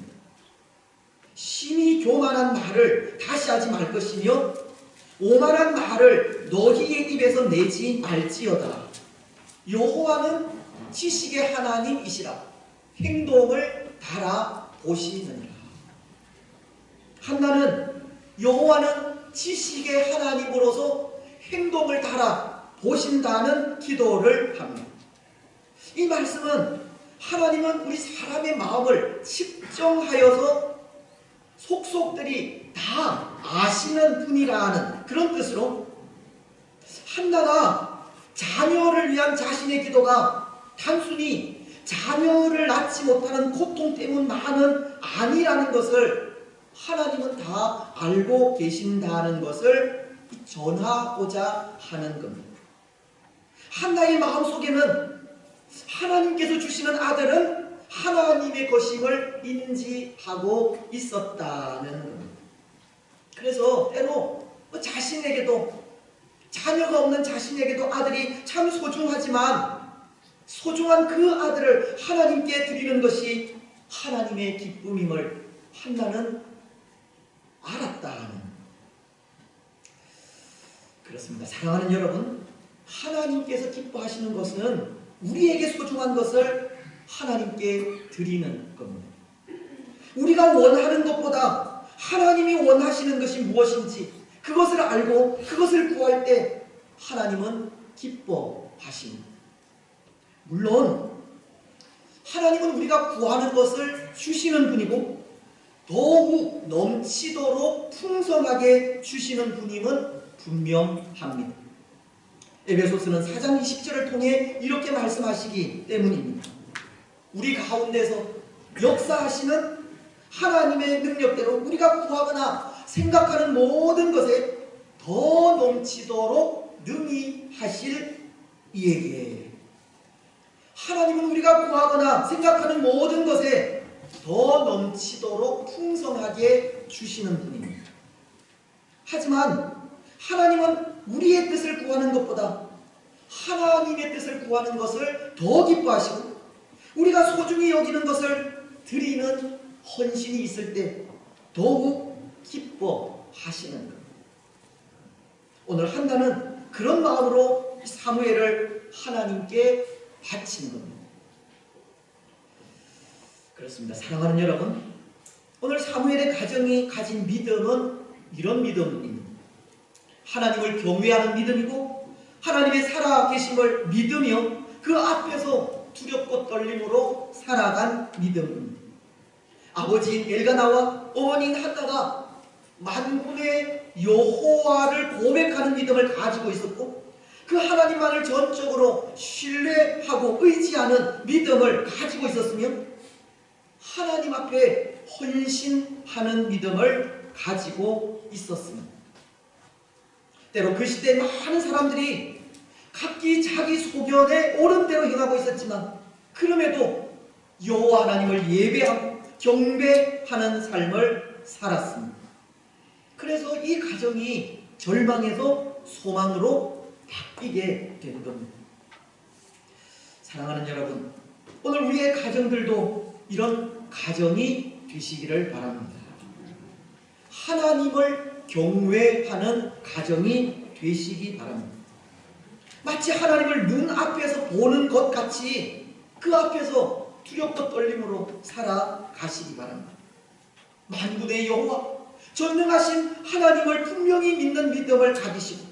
심히 교만한 말을 다시 하지 말 것이며 오만한 말을 너희의 입에서 내지 말지어다. 여호와는 지식의 하나님이시라. 행동을 달아보시느니라. 한나는 여호와는 지식의 하나님으로서 행동을 달아보신다는 기도를 합니다. 이 말씀은 하나님은 우리 사람의 마음을 측정하여서 속속들이 다 아시는 분이라는 그런 뜻으로, 한나가 자녀를 위한 자신의 기도가 단순히 자녀를 낳지 못하는 고통 때문만은 아니라는 것을 하나님은 다 알고 계신다는 것을 전하고자 하는 겁니다. 한나의 마음속에는 하나님께서 주시는 아들은 하나님의 것임을 인지하고 있었다는 겁니다. 그래서 때로 자신에게도, 자녀가 없는 자신에게도 아들이 참 소중하지만 소중한 그 아들을 하나님께 드리는 것이 하나님의 기쁨임을 한나는 알았다는. 그렇습니다. 사랑하는 여러분, 하나님께서 기뻐하시는 것은 우리에게 소중한 것을 하나님께 드리는 겁니다. 우리가 원하는 것보다 하나님이 원하시는 것이 무엇인지 그것을 알고 그것을 구할 때 하나님은 기뻐하십니다. 물론 하나님은 우리가 구하는 것을 주시는 분이고 더욱 넘치도록 풍성하게 주시는 분임은 분명합니다. 에베소서는 4장 20절을 통해 이렇게 말씀하시기 때문입니다. 우리 가운데서 역사하시는 하나님의 능력대로 우리가 구하거나 생각하는 모든 것에 더 넘치도록 능히 하실 이에게, 하나님은 우리가 구하거나 생각하는 모든 것에 더 넘치도록 풍성하게 주시는 분입니다. 하지만 하나님은 우리의 뜻을 구하는 것보다 하나님의 뜻을 구하는 것을 더 기뻐하시고, 우리가 소중히 여기는 것을 드리는 헌신이 있을 때 더욱 기뻐하십니다. 하시는 겁니다. 오늘 한나는 그런 마음으로 사무엘을 하나님께 바친 겁니다. 그렇습니다. 사랑하는 여러분, 오늘 사무엘의 가정이 가진 믿음은 이런 믿음입니다. 하나님을 경외하는 믿음이고 하나님의 살아계심을 믿으며 그 앞에서 두렵고 떨림으로 살아간 믿음입니다. 아버지인 엘가나와 어머니인 한나가 만군의 여호와를 고백하는 믿음을 가지고 있었고 그 하나님만을 전적으로 신뢰하고 의지하는 믿음을 가지고 있었으며 하나님 앞에 헌신하는 믿음을 가지고 있었습니다. 때로 그 시대에 많은 사람들이 각기 자기 소견에 옳은 대로 행하고 있었지만 그럼에도 여호와 하나님을 예배하고 경배하는 삶을 살았습니다. 그래서 이 가정이 절망에서 소망으로 바뀌게 된 겁니다. 사랑하는 여러분, 오늘 우리의 가정들도 이런 가정이 되시기를 바랍니다. 하나님을 경외하는 가정이 되시기 바랍니다. 마치 하나님을 눈앞에서 보는 것 같이 그 앞에서 두렵고 떨림으로 살아가시기 바랍니다. 만군의 여호와, 전능하신 하나님을 분명히 믿는 믿음을 가지시고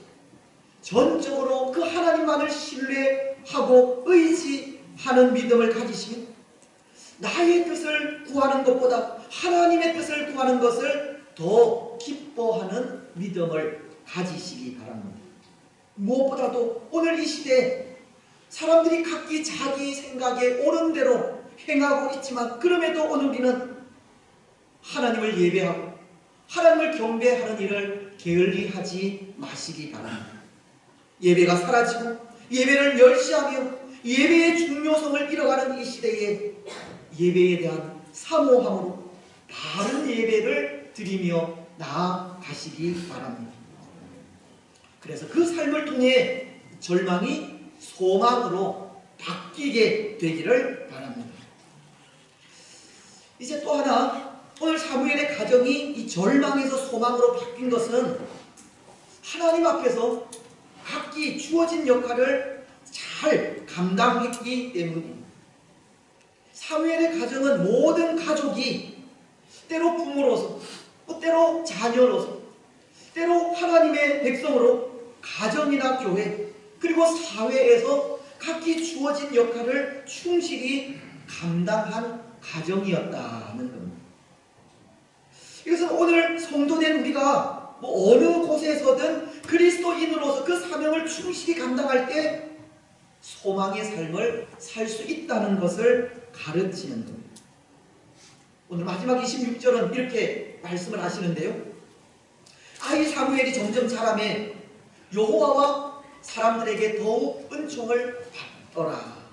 전적으로 그 하나님만을 신뢰하고 의지하는 믿음을 가지시면 나의 뜻을 구하는 것보다 하나님의 뜻을 구하는 것을 더 기뻐하는 믿음을 가지시기 바랍니다. 무엇보다도 오늘 이 시대에 사람들이 각기 자기 생각에 옳은 대로 행하고 있지만 그럼에도 오늘 우리는 하나님을 예배하고 하나님을 경배하는 일을 게을리하지 마시기 바랍니다. 예배가 사라지고 예배를 멸시하며 예배의 중요성을 잃어가는 이 시대에 예배에 대한 사모함으로 바른 예배를 드리며 나아가시기 바랍니다. 그래서 그 삶을 통해 절망이 소망으로 바뀌게 되기를 바랍니다. 이제 또 하나, 오늘 사무엘의 가정이 이 절망에서 소망으로 바뀐 것은 하나님 앞에서 각기 주어진 역할을 잘 감당했기 때문입니다. 사무엘의 가정은 모든 가족이 때로 부모로서, 때로 자녀로서, 때로 하나님의 백성으로 가정이나 교회 그리고 사회에서 각기 주어진 역할을 충실히 감당한 가정이었다는 겁니다. 이것은 오늘 성도된 우리가 어느 곳에서든 그리스도인으로서 그 사명을 충실히 감당할 때 소망의 삶을 살 수 있다는 것을 가르치는 겁니다. 오늘 마지막 26절은 이렇게 말씀을 하시는데요. 아이 사무엘이 점점 자라매 여호와와 사람들에게 더욱 은총을 받더라.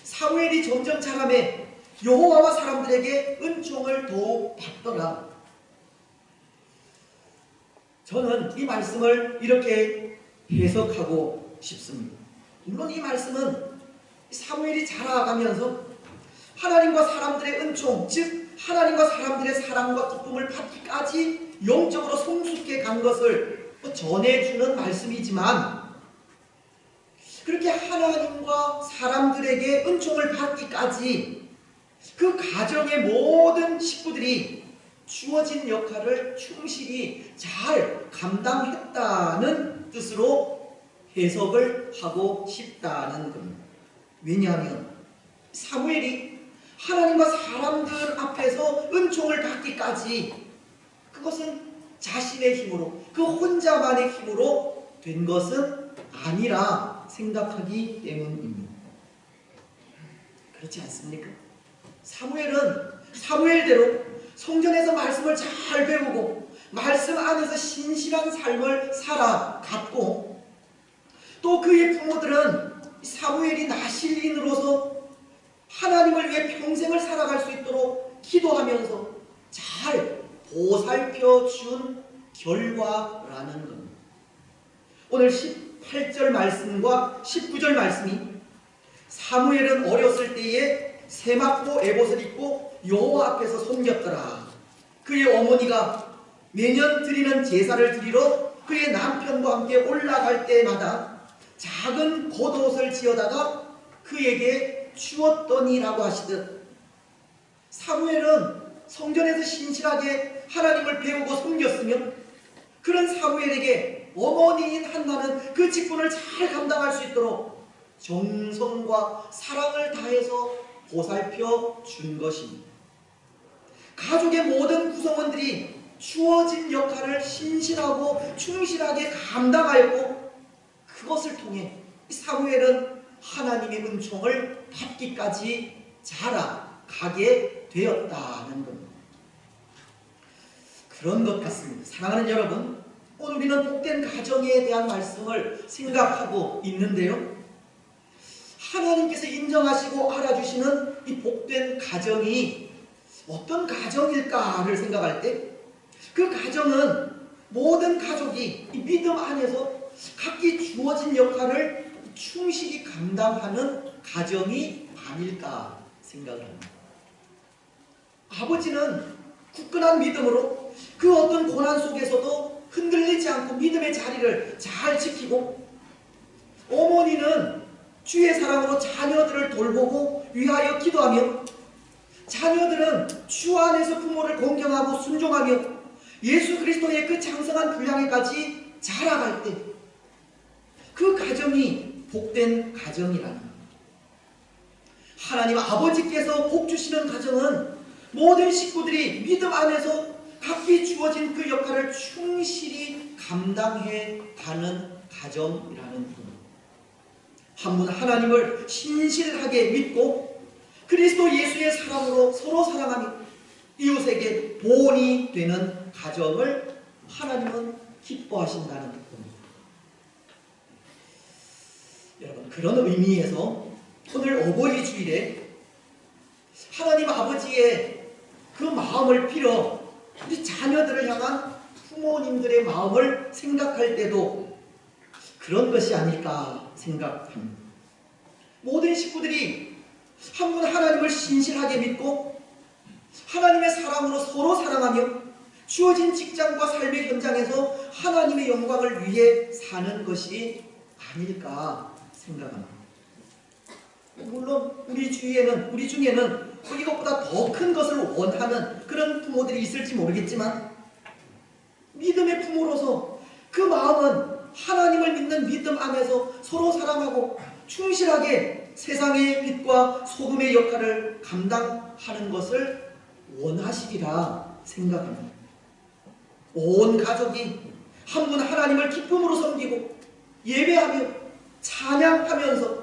사무엘이 점점 자라매 여호와와 사람들에게 은총을 더욱 받더라. 저는 이 말씀을 이렇게 해석하고 싶습니다. 물론 이 말씀은 사무엘이 자라가면서 하나님과 사람들의 은총, 즉 하나님과 사람들의 사랑과 기쁨을 받기까지 영적으로 성숙해 간 것을 전해주는 말씀이지만 그렇게 하나님과 사람들에게 은총을 받기까지 그 가정의 모든 식구들이 주어진 역할을 충실히 잘 감당했다는 뜻으로 해석을 하고 싶다는 겁니다. 왜냐하면 사무엘이 하나님과 사람들 앞에서 은총을 받기까지 그것은 자신의 힘으로, 그 혼자만의 힘으로 된 것은 아니라 생각하기 때문입니다. 그렇지 않습니까? 사무엘은 사무엘대로 성전에서 말씀을 잘 배우고 말씀 안에서 신실한 삶을 살아갔고 또 그의 부모들은 사무엘이 나실인으로서 하나님을 위해 평생을 살아갈 수 있도록 기도하면서 잘 보살펴 준 결과라는 겁니다. 오늘 18절 말씀과 19절 말씀이 사무엘은 어렸을 때에 세마포 에봇을 입고 여호와 앞에서 섬겼더라. 그의 어머니가 매년 드리는 제사를 드리러 그의 남편과 함께 올라갈 때마다 작은 겉옷을 지어다가 그에게 주었더니라고 하시듯, 사무엘은 성전에서 신실하게 하나님을 배우고 섬겼으며 그런 사무엘에게 어머니인 한나는 그 직분을 잘 감당할 수 있도록 정성과 사랑을 다해서 보살펴 준 것입니다. 가족의 모든 구성원들이 주어진 역할을 신실하고 충실하게 감당하였고, 그것을 통해 사무엘은 하나님의 은총을 받기까지 자라가게 되었다는 겁니다. 그런 것 같습니다. 사랑하는 여러분, 오늘 우리는 복된 가정에 대한 말씀을 생각하고 있는데요, 하나님께서 인정하시고 알아주시는 이 복된 가정이 어떤 가정일까를 생각할 때, 그 가정은 모든 가족이 이 믿음 안에서 각기 주어진 역할을 충실히 감당하는 가정이 아닐까 생각을 합니다. 아버지는 굳건한 믿음으로 그 어떤 고난 속에서도 흔들리지 않고 믿음의 자리를 잘 지키고, 어머니는 주의 사랑으로 자녀들을 돌보고 위하여 기도하며, 자녀들은 주 안에서 부모를 공경하고 순종하며 예수 그리스도의 그 장성한 분량에까지 자라갈 때, 그 가정이 복된 가정이라는 겁니다. 하나님 아버지께서 복 주시는 가정은 모든 식구들이 믿음 안에서 각기 주어진 그 역할을 충실히 감당해 가는 가정이라는 겁니다. 한 분 하나님을 신실하게 믿고 그리스도 예수의 사랑으로 서로 사랑하며 이웃에게 보온이 되는 가정을 하나님은 기뻐하신다는 겁니다. 여러분, 그런 의미에서 오늘 어버이 주일에 하나님 아버지의 그 마음을 빌어 우리 자녀들을 향한 부모님들의 마음을 생각할 때도 그런 것이 아닐까 생각합니다. 모든 식구들이 한 분 하나님을 신실하게 믿고 하나님의 사랑으로 서로 사랑하며 주어진 직장과 삶의 현장에서 하나님의 영광을 위해 사는 것이 아닐까 생각합니다. 물론 우리 중에는 이것보다 더 큰 것을 원하는 그런 부모들이 있을지 모르겠지만, 믿음의 부모로서 그 마음은 하나님을 믿는 믿음 안에서 서로 사랑하고 충실하게 세상의 빛과 소금의 역할을 감당하는 것을 원하시리라 생각합니다. 온 가족이 한 분 하나님을 기쁨으로 섬기고 예배하며 찬양하면서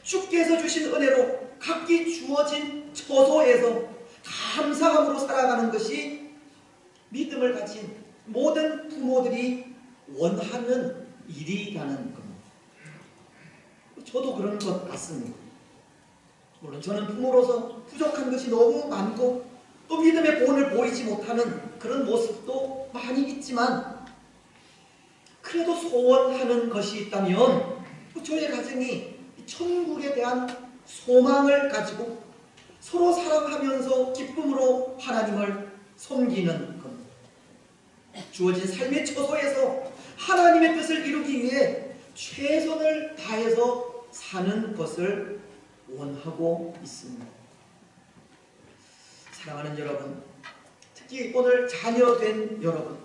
주께서 주신 은혜로 각기 주어진 처소에서 감사함으로 살아가는 것이 믿음을 가진 모든 부모들이 원하는 일이라는 겁니다. 저도 그런 것 같습니다. 물론 저는 부모로서 부족한 것이 너무 많고 또 믿음의 본을 보이지 못하는 그런 모습도 많이 있지만, 그래도 소원하는 것이 있다면 저의 가정이 천국에 대한 소망을 가지고 서로 사랑하면서 기쁨으로 하나님을 섬기는 것, 주어진 삶의 처소에서 하나님의 뜻을 이루기 위해 최선을 다해서 사는 것을 원하고 있습니다. 사랑하는 여러분, 특히 오늘 자녀된 여러분,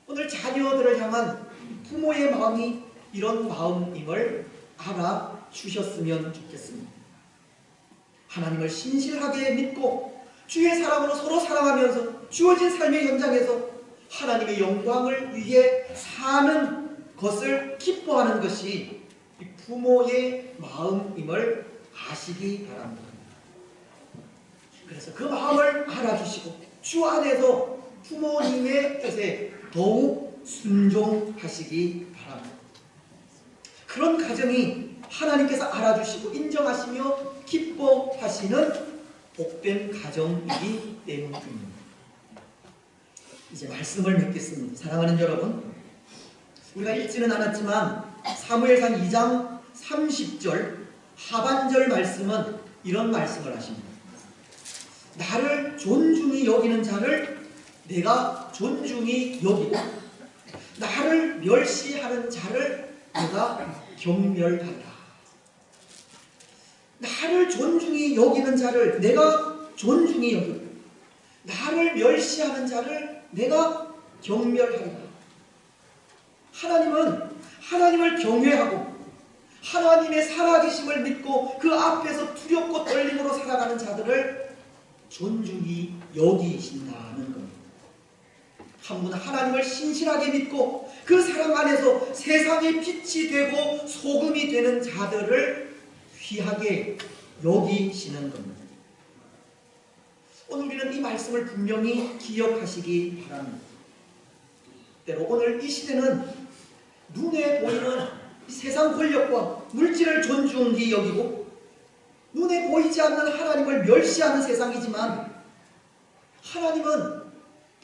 오늘 자녀들을 향한 부모의 마음이 이런 마음임을 알아주셨으면 좋겠습니다. 하나님을 신실하게 믿고 주의 사랑으로 서로 사랑하면서 주어진 삶의 현장에서 하나님의 영광을 위해 사는 것을 기뻐하는 것이 부모의 마음임을 아시기 바랍니다. 그래서 그 마음을 알아주시고 주 안에서 부모님의 뜻에 더욱 순종하시기 바랍니다. 그런 가정이 하나님께서 알아주시고 인정하시며 기뻐하시는 복된 가정이기 때문입니다. 이제 말씀을 맺겠습니다. 사랑하는 여러분, 우리가 읽지는 않았지만 사무엘상 2장 30절 하반절 말씀은 이런 말씀을 하십니다. 나를 존중히 여기는 자를 내가 존중히 여기고 나를 멸시하는 자를 내가 경멸한다. 나를 존중히 여기는 자를 내가 존중히 여기고 나를 멸시하는 자를 내가 경멸하리라. 하나님은 하나님을 경외하고 하나님의 살아계심을 믿고 그 앞에서 두렵고 떨림으로 살아가는 자들을 존중히 여기신다는 겁니다. 한 분 하나님을 신실하게 믿고 그 사랑 안에서 세상의 빛이 되고 소금이 되는 자들을 귀하게 여기시는 겁니다. 오늘 우리는 이 말씀을 분명히 기억하시기 바랍니다. 때로 오늘 이 시대는 눈에 보이는 세상 권력과 물질을 존중히 여기고 눈에 보이지 않는 하나님을 멸시하는 세상이지만 하나님은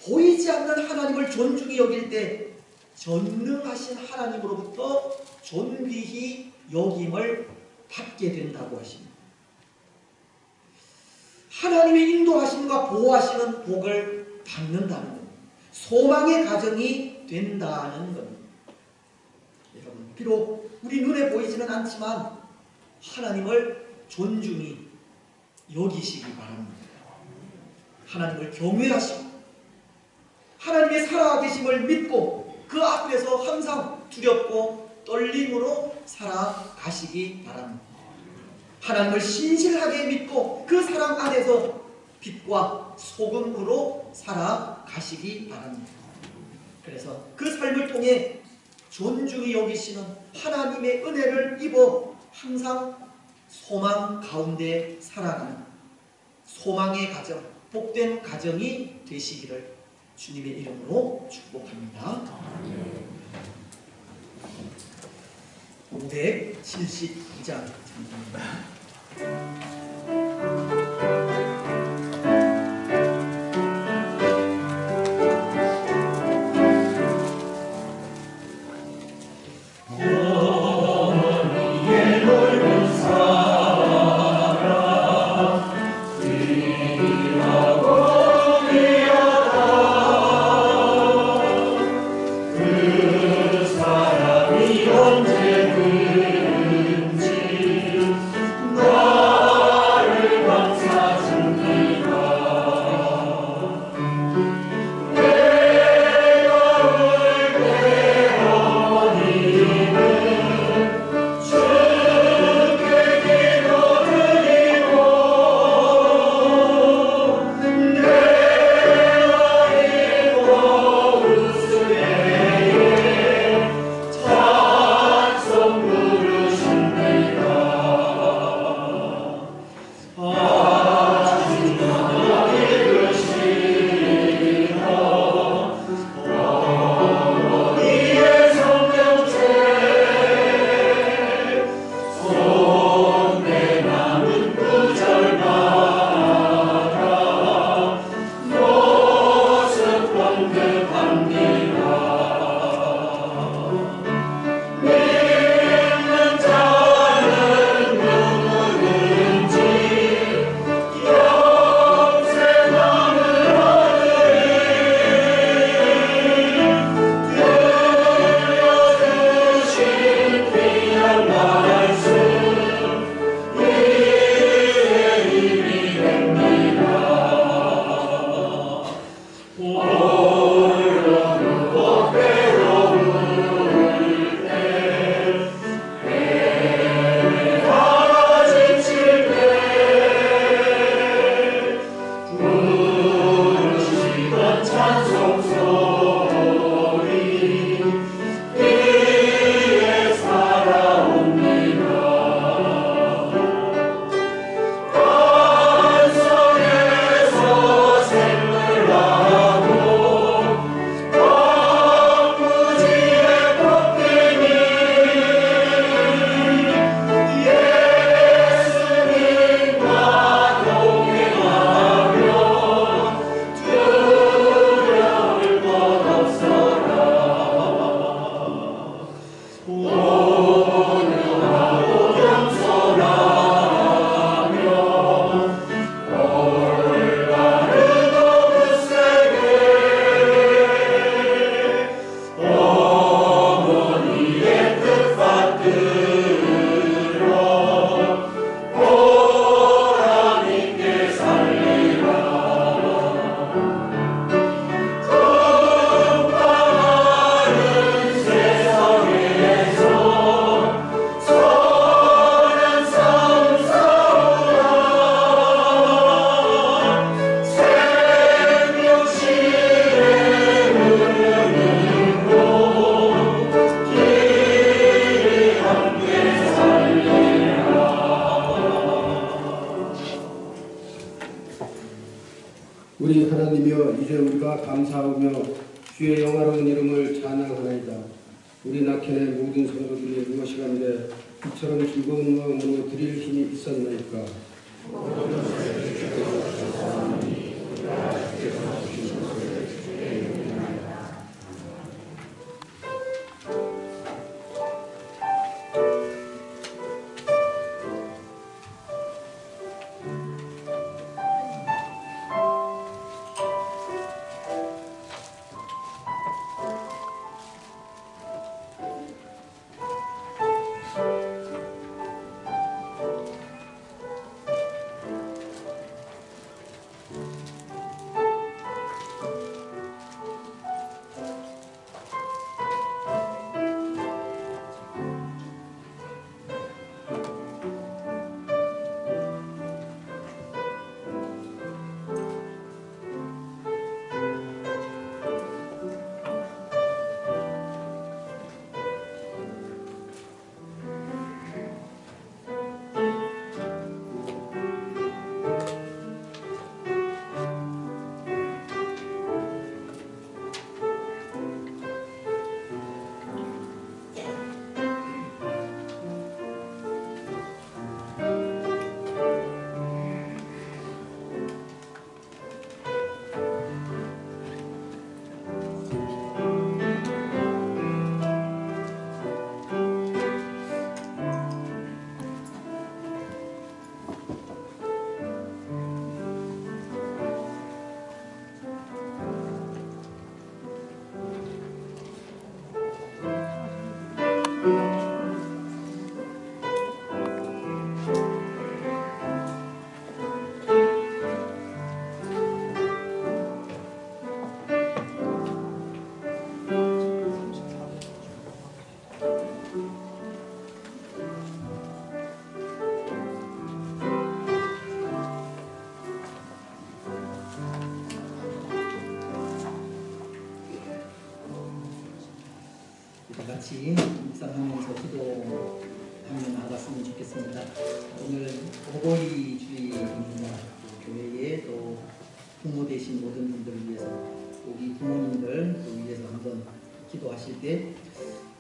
보이지 않는 하나님을 존중히 여길 때 전능하신 하나님으로부터 존귀히 여김을 받게 된다고 하십니다. 하나님의 인도하심과 보호하시는 복을 받는다는 겁니다. 소망의 가정이 된다는 겁니다. 여러분, 비록 우리 눈에 보이지는 않지만 하나님을 존중히 여기시기 바랍니다. 하나님을 경외하시고 하나님의 살아계심을 믿고 그 앞에서 항상 두렵고 떨림으로 살아가시기 바랍니다. 하나님을 신실하게 믿고 그 사랑 안에서 빛과 소금으로 살아가시기 바랍니다. 그래서 그 삶을 통해 존중히 여기시는 하나님의 은혜를 입어 항상 소망 가운데 살아가는 소망의 가정, 복된 가정이 되시기를 주님의 이름으로 축복합니다. 572장 언제든지 나 우리 하나님이여 이제 우리가 감사하며 주의 영화로운 이름을 찬양하나이다. 우리 낙현의 모든 성도들이 무엇이간데 이처럼 즐거운 마음으로 드릴 힘이 있었나이까. 같이 묵상하면서 기도하며 나아갔으면 좋겠습니다. 오늘 보고이 주일입니다. 교회에 또 부모 되신 모든 분들을 위해서 우리 부모님들 위해서 한번 기도하실 때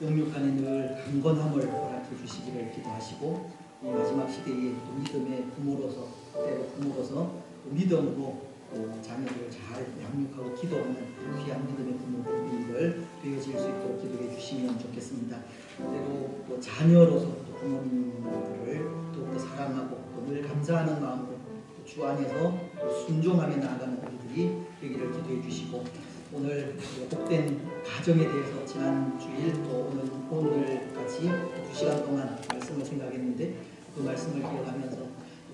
영육간에 늘 강건함을 허락해 주시기를 기도하시고 이 마지막 시대에 또 믿음의 부모로서 때로 부모로서 또 믿음으로 또 자녀들을 잘 양육하고 기도하는 귀한 믿음의 부모님들 되어질 수 있도록 기도해 주시면 좋겠습니다. 때로 또 자녀로서 또 부모님들을 더욱더 사랑하고 또 늘 감사하는 마음으로 주 안에서 또 순종하며 나아가는 우리들이 되기를 기도해 주시고 오늘 복된 가정에 대해서 지난 주일 또 오늘 같이 2시간 동안 말씀을 생각했는데 그 말씀을 기억하면서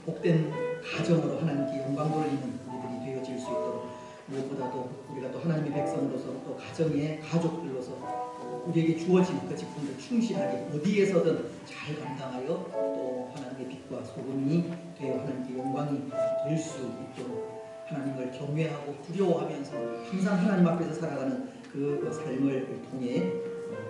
복된 가정으로 하나님께 영광 돌리는 우리들이 되어질 수 있도록 무엇보다도 우리가 또 하나님의 백성으로서 또 가정의 가족들로서 우리에게 주어진 그 직분을 충실하게 어디에서든 잘 감당하여 또 하나님의 빛과 소금이 되어 하나님께 영광이 될 수 있도록 하나님을 경외하고 두려워하면서 항상 하나님 앞에서 살아가는 그 삶을 통해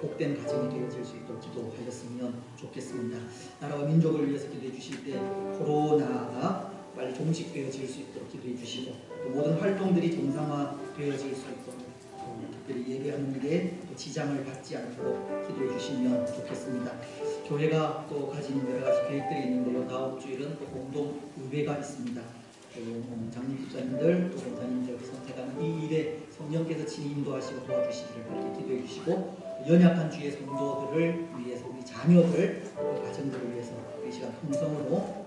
복된 가정이 되어질 수 있도록 기도하였으면 좋겠습니다. 나라와 민족을 위해서 기도해 주실 때 코로나가 빨리 종식되어질 수 있도록 기도해 주시고 또 모든 활동들이 정상화되어질 수 있도록 특별히 예배하는 일에 또 지장을 받지 않도록 기도해 주시면 좋겠습니다. 교회가 또 가진 여러 가지 계획들이 있는데요. 다음 주일은 또 공동 의회가 있습니다. 장님 집사님들 또 권사님들 선택하는 이 일에 성령께서 친히 인도하시고 도와주시기를 그렇게 기도해 주시고 연약한 주의 성도들을 위해서 우리 자녀들 가정들을 위해서 이 시간 통성으로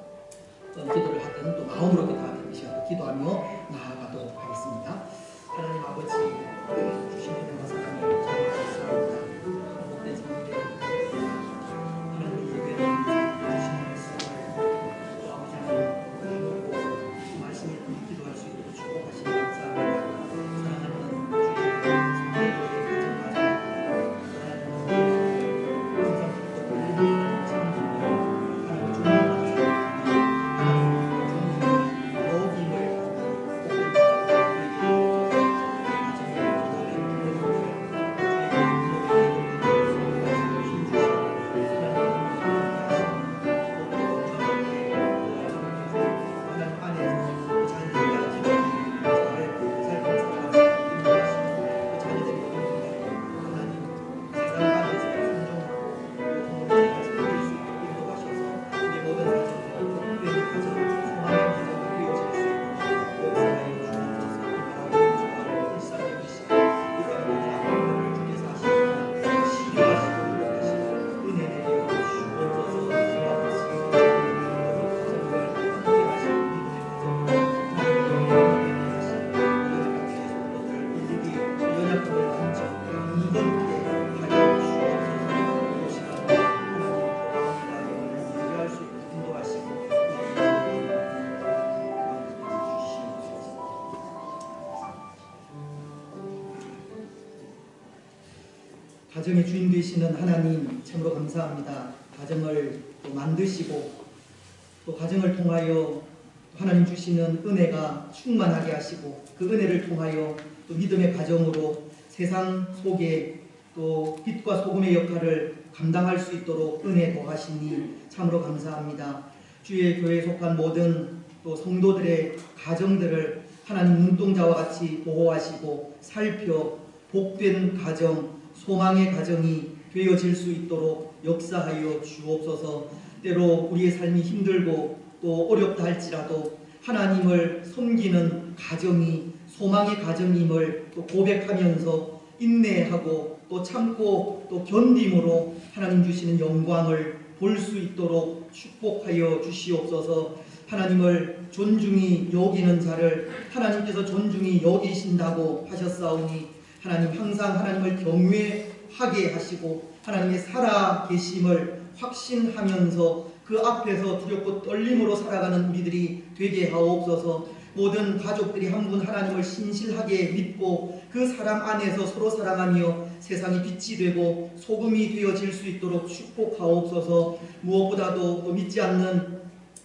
기도를 하든 또 마음으로 기도하든 이 시간 기도하며 나아가도록 하겠습니다. 하나님 아버지 주신 은혜와 사랑을 감사합니다. 복된 성도들 하나님 예배를 주신 말씀을 또 아버지 하나님 말씀을 기도할 수 있도록 축복하시니 감사합니다. 사랑하는 주의 성도들의 가정을 가정의 주인 되시는 하나님 참으로 감사합니다. 가정을 또 만드시고 또 가정을 통하여 하나님 주시는 은혜가 충만하게 하시고 그 은혜를 통하여 또 믿음의 가정으로 세상 속에 또 빛과 소금의 역할을 감당할 수 있도록 은혜 더하시니 참으로 감사합니다. 주의 교회에 속한 모든 또 성도들의 가정들을 하나님 눈동자와 같이 보호하시고 살펴 복된 가정, 소망의 가정이 되어질 수 있도록 역사하여 주옵소서. 때로 우리의 삶이 힘들고 또 어렵다 할지라도 하나님을 섬기는 가정이 소망의 가정임을 또 고백하면서 인내하고 또 참고 또 견딤으로 하나님 주시는 영광을 볼 수 있도록 축복하여 주시옵소서. 하나님을 존중히 여기는 자를 하나님께서 존중히 여기신다고 하셨사오니 하나님 항상 하나님을 경외하게 하시고 하나님의 살아 계심을 확신하면서 그 앞에서 두렵고 떨림으로 살아가는 우리들이 되게 하옵소서. 모든 가족들이 한 분 하나님을 신실하게 믿고 그 사랑 안에서 서로 사랑하며 세상이 빛이 되고 소금이 되어질 수 있도록 축복하옵소서. 무엇보다도 또 믿지 않는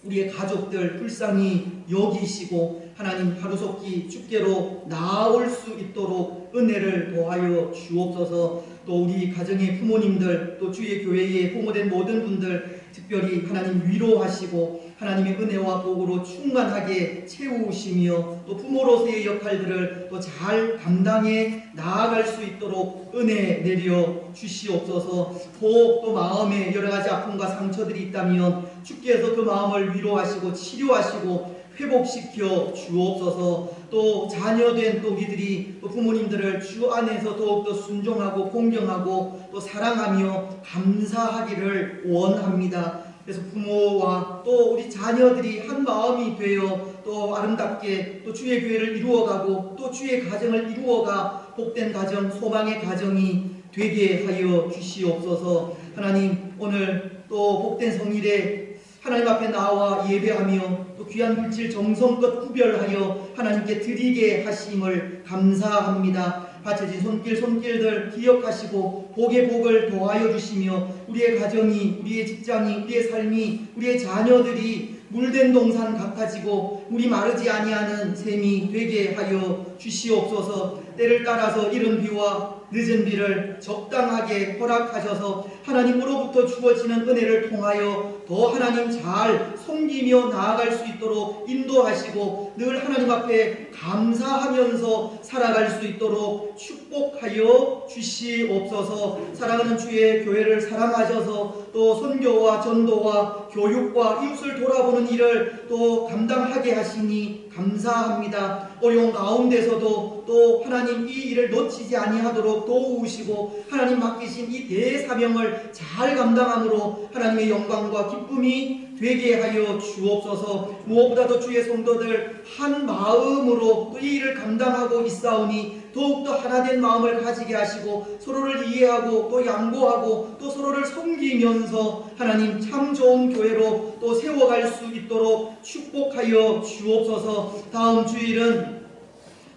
우리의 가족들 불쌍히 여기시고 하나님 하루속히 주께로 나아올 수 있도록 은혜를 더하여 주옵소서. 또 우리 가정의 부모님들 또 주의 교회에 부모된 모든 분들 특별히 하나님 위로하시고 하나님의 은혜와 복으로 충만하게 채우시며 또 부모로서의 역할들을 또 잘 감당해 나아갈 수 있도록 은혜 내려 주시옵소서. 혹 또 마음에 여러 가지 아픔과 상처들이 있다면 주께서 그 마음을 위로하시고 치료하시고 회복시켜 주옵소서. 또 자녀된 또 우리들이 또 부모님들을 주 안에서 더욱더 순종하고 공경하고 또 사랑하며 감사하기를 원합니다. 그래서 부모와 또 우리 자녀들이 한 마음이 되어 또 아름답게 또 주의 교회를 이루어가고 또 주의 가정을 이루어가 복된 가정, 소망의 가정이 되게 하여 주시옵소서. 하나님 오늘 또 복된 성일에 하나님 앞에 나와 예배하며 또 귀한 물질 정성껏 구별하여 하나님께 드리게 하심을 감사합니다. 바쳐진 손길들 기억하시고 복의 복을 더하여 주시며 우리의 가정이, 우리의 직장이, 우리의 삶이, 우리의 자녀들이 물된 동산 같아지고 물이 마르지 아니하는 셈이 되게 하여 주시옵소서. 때를 따라서 이른 비와 늦은 비를 적당하게 허락하셔서 하나님으로부터 주어지는 은혜를 통하여 더 하나님 잘 섬기며 나아갈 수 있도록 인도하시고 늘 하나님 앞에 감사하면서 살아갈 수 있도록 축복하여 주시옵소서. 사랑하는 주의 교회를 사랑하셔서 또 선교와 전도와 교육과 이웃을 돌아보는 일을 또 감당하게 하시니 감사합니다. 어려운 가운데서도 또 하나님 이 일을 놓치지 아니하도록 도우시고 하나님 맡기신 이 대사명을 잘 감당함으로 하나님의 영광과 기쁨이 되게 하여 주옵소서. 무엇보다도 주의 성도들 한 마음으로 또 이 일을 감당하고 있사오니 더욱더 하나된 마음을 가지게 하시고 서로를 이해하고 또 양보하고 또 서로를 섬기면서 하나님 참 좋은 교회로 또 세워갈 수 있도록 축복하여 주옵소서. 다음 주일은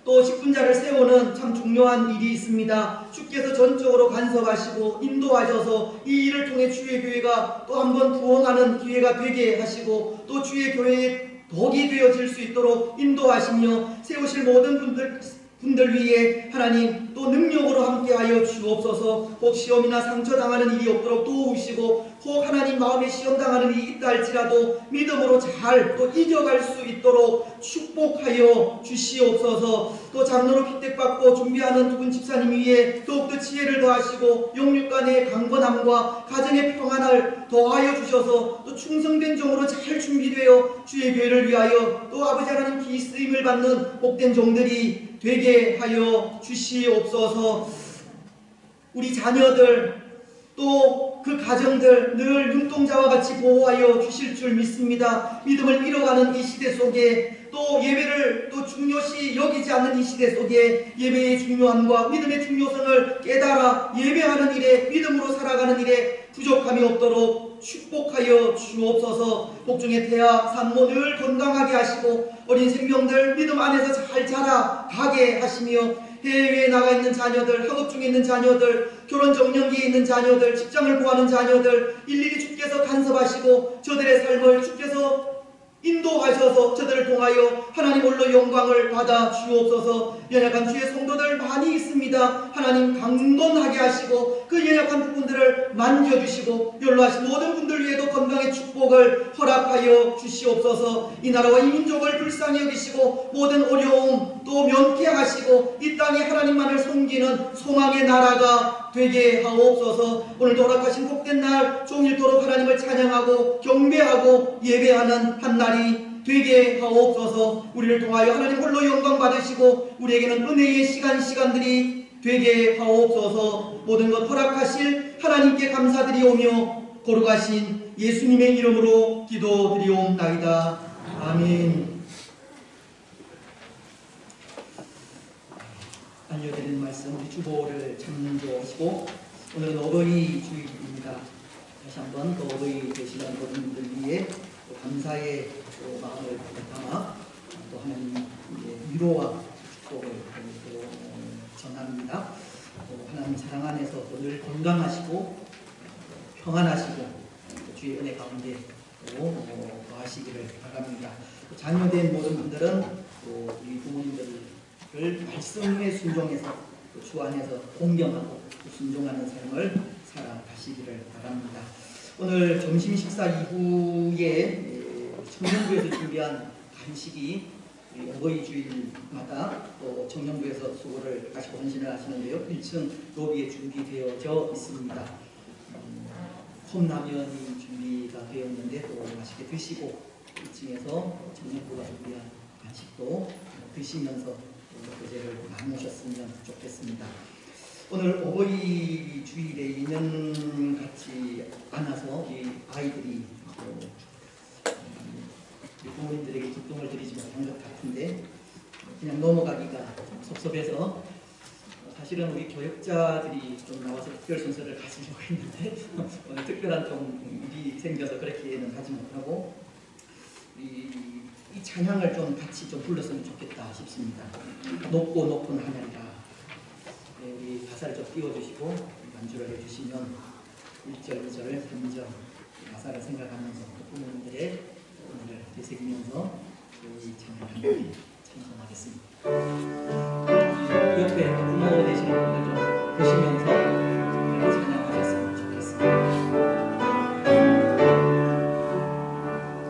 또 직분자를 세우는 참 중요한 일이 있습니다. 주께서 전적으로 간섭하시고 인도하셔서 이 일을 통해 주의 교회가 또 한번 부흥하는 기회가 되게 하시고 또 주의 교회의 덕이 되어질 수 있도록 인도하시며 세우실 모든 분들 위에 하나님 또 능력으로 함께하여 주옵소서. 혹 시험이나 상처당하는 일이 없도록 도우시고 혹 하나님 마음에 시험당하는 일이 있다 할지라도 믿음으로 잘 또 이겨갈 수 있도록 축복하여 주시옵소서. 또 장로로 픽택받고 준비하는 두 분 집사님 위에 더욱더 지혜를 더하시고 영육간의 강건함과 가정의 평안을 더하여 주셔서 또 충성된 종으로 잘 준비되어 주의 교회를 위하여 또 아버지 하나님 기 쓰임을 받는 복된 종들이 되게 하여 주시옵소서. 우리 자녀들 또 그 가정들 늘 눈동자와 같이 보호하여 주실 줄 믿습니다. 믿음을 잃어가는 이 시대 속에 또 예배를 또 중요시 여기지 않는 이 시대 속에 예배의 중요함과 믿음의 중요성을 깨달아 예배하는 일에 믿음으로 살아가는 일에 부족함이 없도록 축복하여 주옵소서. 복중의 태아 산모 늘 건강하게 하시고 어린 생명들 믿음 안에서 잘 자라가게 하시며 해외에 나가 있는 자녀들, 학업 중에 있는 자녀들, 결혼 정년기에 있는 자녀들, 직장을 구하는 자녀들 일일이 주께서 간섭하시고 저들의 삶을 주께서 인도하셔서 저들을 통하여 하나님 홀로 영광을 받아 주옵소서. 연약한 주의 성도들 많이 있습니다. 하나님 강건하게 하시고 그 연약한 부분들을 만져주시고 연로하신 모든 분들 위에도 건강의 축복을 허락하여 주시옵소서. 이 나라와 이 민족을 불쌍히 여기시고 모든 어려움 또 면케하시고 이 땅에 하나님만을 섬기는 소망의 나라가 되게 하옵소서. 오늘도 허락하신 복된 날 종일토록 하나님을 찬양하고 경배하고 예배하는 한 날이 되게 하옵소서. 우리를 통하여 하나님 홀로 영광 받으시고 우리에게는 은혜의 시간들이 되게 하옵소서. 모든 것 허락하실 하나님께 감사드리오며 거룩하신 예수님의 이름으로 기도드리옵나이다. 아멘. 알려드리는 말씀 우리 주보를 참조하시고 오늘은 어버이 주일입니다. 다시 한번 그 어버이 되시는 모든 분들 위해 감사의 마음을 담아 또 하나님 위로와 축복을 전합니다. 하나님 사랑 안에서 늘 건강하시고 평안하시고 주의 은혜 가운데 거하시기를 바랍니다. 자녀된 모든 분들은 또 우리 부모님들을 말씀에 순종해서 주 안에서 공경하고 순종하는 삶을 살아가시기를 바랍니다. 오늘 점심 식사 이후에 청년부에서 준비한 간식이 어버이 주일마다 또 청년부에서 수고를 하시고 헌신을 하시는데요. 1층 로비에 준비되어져 있습니다. 컵라면이 준비가 되었는데 또 맛있게 드시고 1층에서 청년부가 준비한 간식도 드시면서 교제를 나누셨으면 좋겠습니다. 오늘 어버이 주일에 인연 같지 않아서 이 아이들이 부모님들에게 기쁨을 드리지 못한 것 같은데 그냥 넘어가기가 섭섭해서 사실은 우리 교육자들이 좀 나와서 특별 순서를 가지려고 했는데 오늘 특별한 좀 일이 생겨서 그렇게는 하지 못하고 이 찬양을 좀 같이 좀 불렀으면 좋겠다 싶습니다. 높고 높은 하늘이라. 우리 가사를 좀 띄워주시고 연주를 해주시면 1절, 2절, 3절 가사를 생각하면서 부모님들의 오늘을 되새기면서 이 찬양을 찬송하겠습니다. 옆에 부모 되시는 분들 좀 보시면서 찬양하셨으면 좋겠습니다. 나는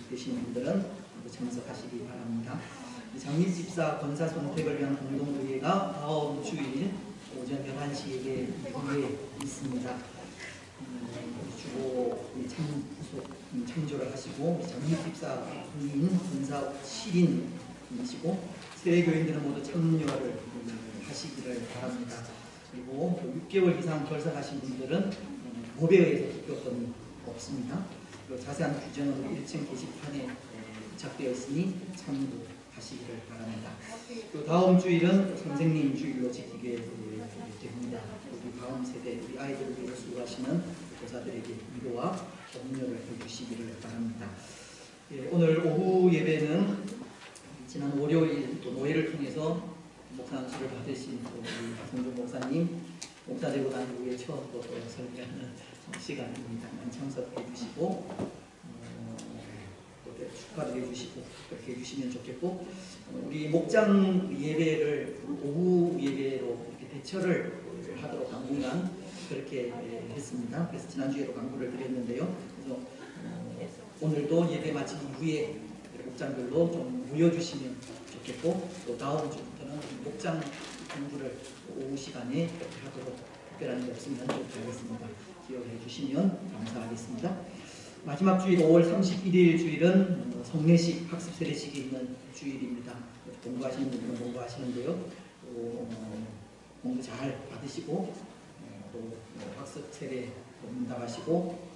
되시는 분들은 모두 참석하시기 바랍니다. 장립집사 권사 선택을 위한 공동의회가 다음 주일 오전 11시 예배 이후에 있습니다. 주로 참조를 하시고 장립집사 부인 권사 실인이시고 세례교인들은 모두 참여를 하시기를 바랍니다. 그리고 6개월 이상 결석하신 분들은 법에 의해서 투표권이 없습니다. 그리고 자세한 규정은 1층 게시판에 부착되어 있으니 참고하시기를 바랍니다. 또 다음 주일은 선생님 주일로 지키게 됩니다. 우리 다음 세대 우리 아이들을 위해 수고하시는 교사들에게 위로와 격려를 해주시기를 바랍니다. 오늘 오후 예배는 지난 월요일 또 노예를 통해서 목사 안수를 받으신 우리 박성준 목사님 목사되고 난 후에 처음 또 설교하는 시간입니다. 참석해 주시고 또 축하도 해주시고 그렇게 해주시면 좋겠고 우리 목장 예배를 오후 예배로 이렇게 대처를 하도록 당분간 그렇게 했습니다. 그래서 지난주에도 강구를 드렸는데요. 그래서 오늘도 예배 마친 이후에 목장별로 좀 모여주시면 좋겠고 또 다음 주부터는 목장 공부를 오후 시간에 그렇게 하도록 특별한 게 없으면 좋겠습니다. 기억해 주시면 감사하겠습니다. 마지막 주일 5월 31일 주일은 성례식 학습 세례식이 있는 주일입니다. 공부하시는 분들은 공부하시는데요. 공부 잘 받으시고 또 학습 세례 응답하시고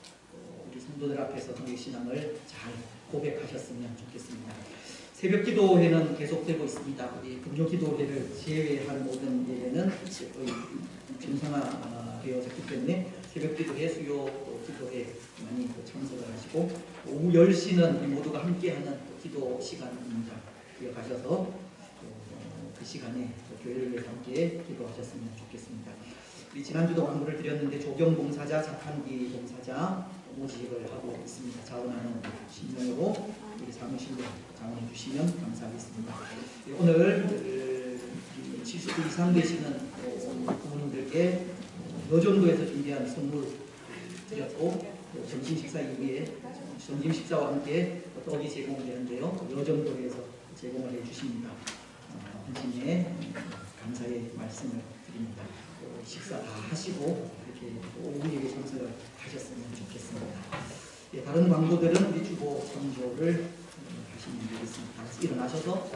우리 성도들 앞에서 성경 신앙을 잘 고백하셨으면 좋겠습니다. 새벽 기도회는 계속되고 있습니다. 우리 금요 기도회를 제외한 모든 예배는 거의 정상화되어졌기 때문에 새벽 기도회, 수요 기도회 많이 참석을 하시고 오후 10시는 모두가 함께하는 기도 시간입니다. 기억하셔서 그 시간에 교회를 위해 함께 기도하셨으면 좋겠습니다. 우리 지난주도 광고를 드렸는데 조경 봉사자, 자판기 봉사자 모집을 하고 있습니다. 자원하는 신명으로 우리 사무실로 자원해 주시면 감사하겠습니다. 오늘 70세 이상 되시는 부모님들께 여전도에서 준비한 선물 드렸고 점심 식사 이후에 점심 식사와 함께 떡이 제공되는데요. 여전도에서 제공을 해주십니다. 헌신에 감사의 말씀을 드립니다. 식사 다 하시고 이렇게 오후 예배 참석을 하셨으면 좋겠습니다. 다른 광고들은 우리 주보 참조를 하시면 되겠습니다. 일어나셔서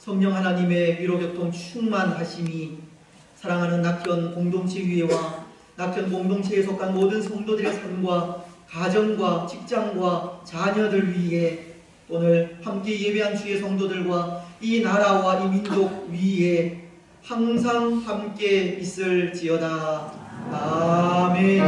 성령 하나님의 위로교통 충만하심이 사랑하는 낙현 공동체 위에와 낙현 공동체에 속한 모든 성도들의 삶과 가정과 직장과 자녀들 위에 오늘 함께 예배한 주의 성도들과 이 나라와 이 민족 위에 항상 함께 있을지어다. 아멘.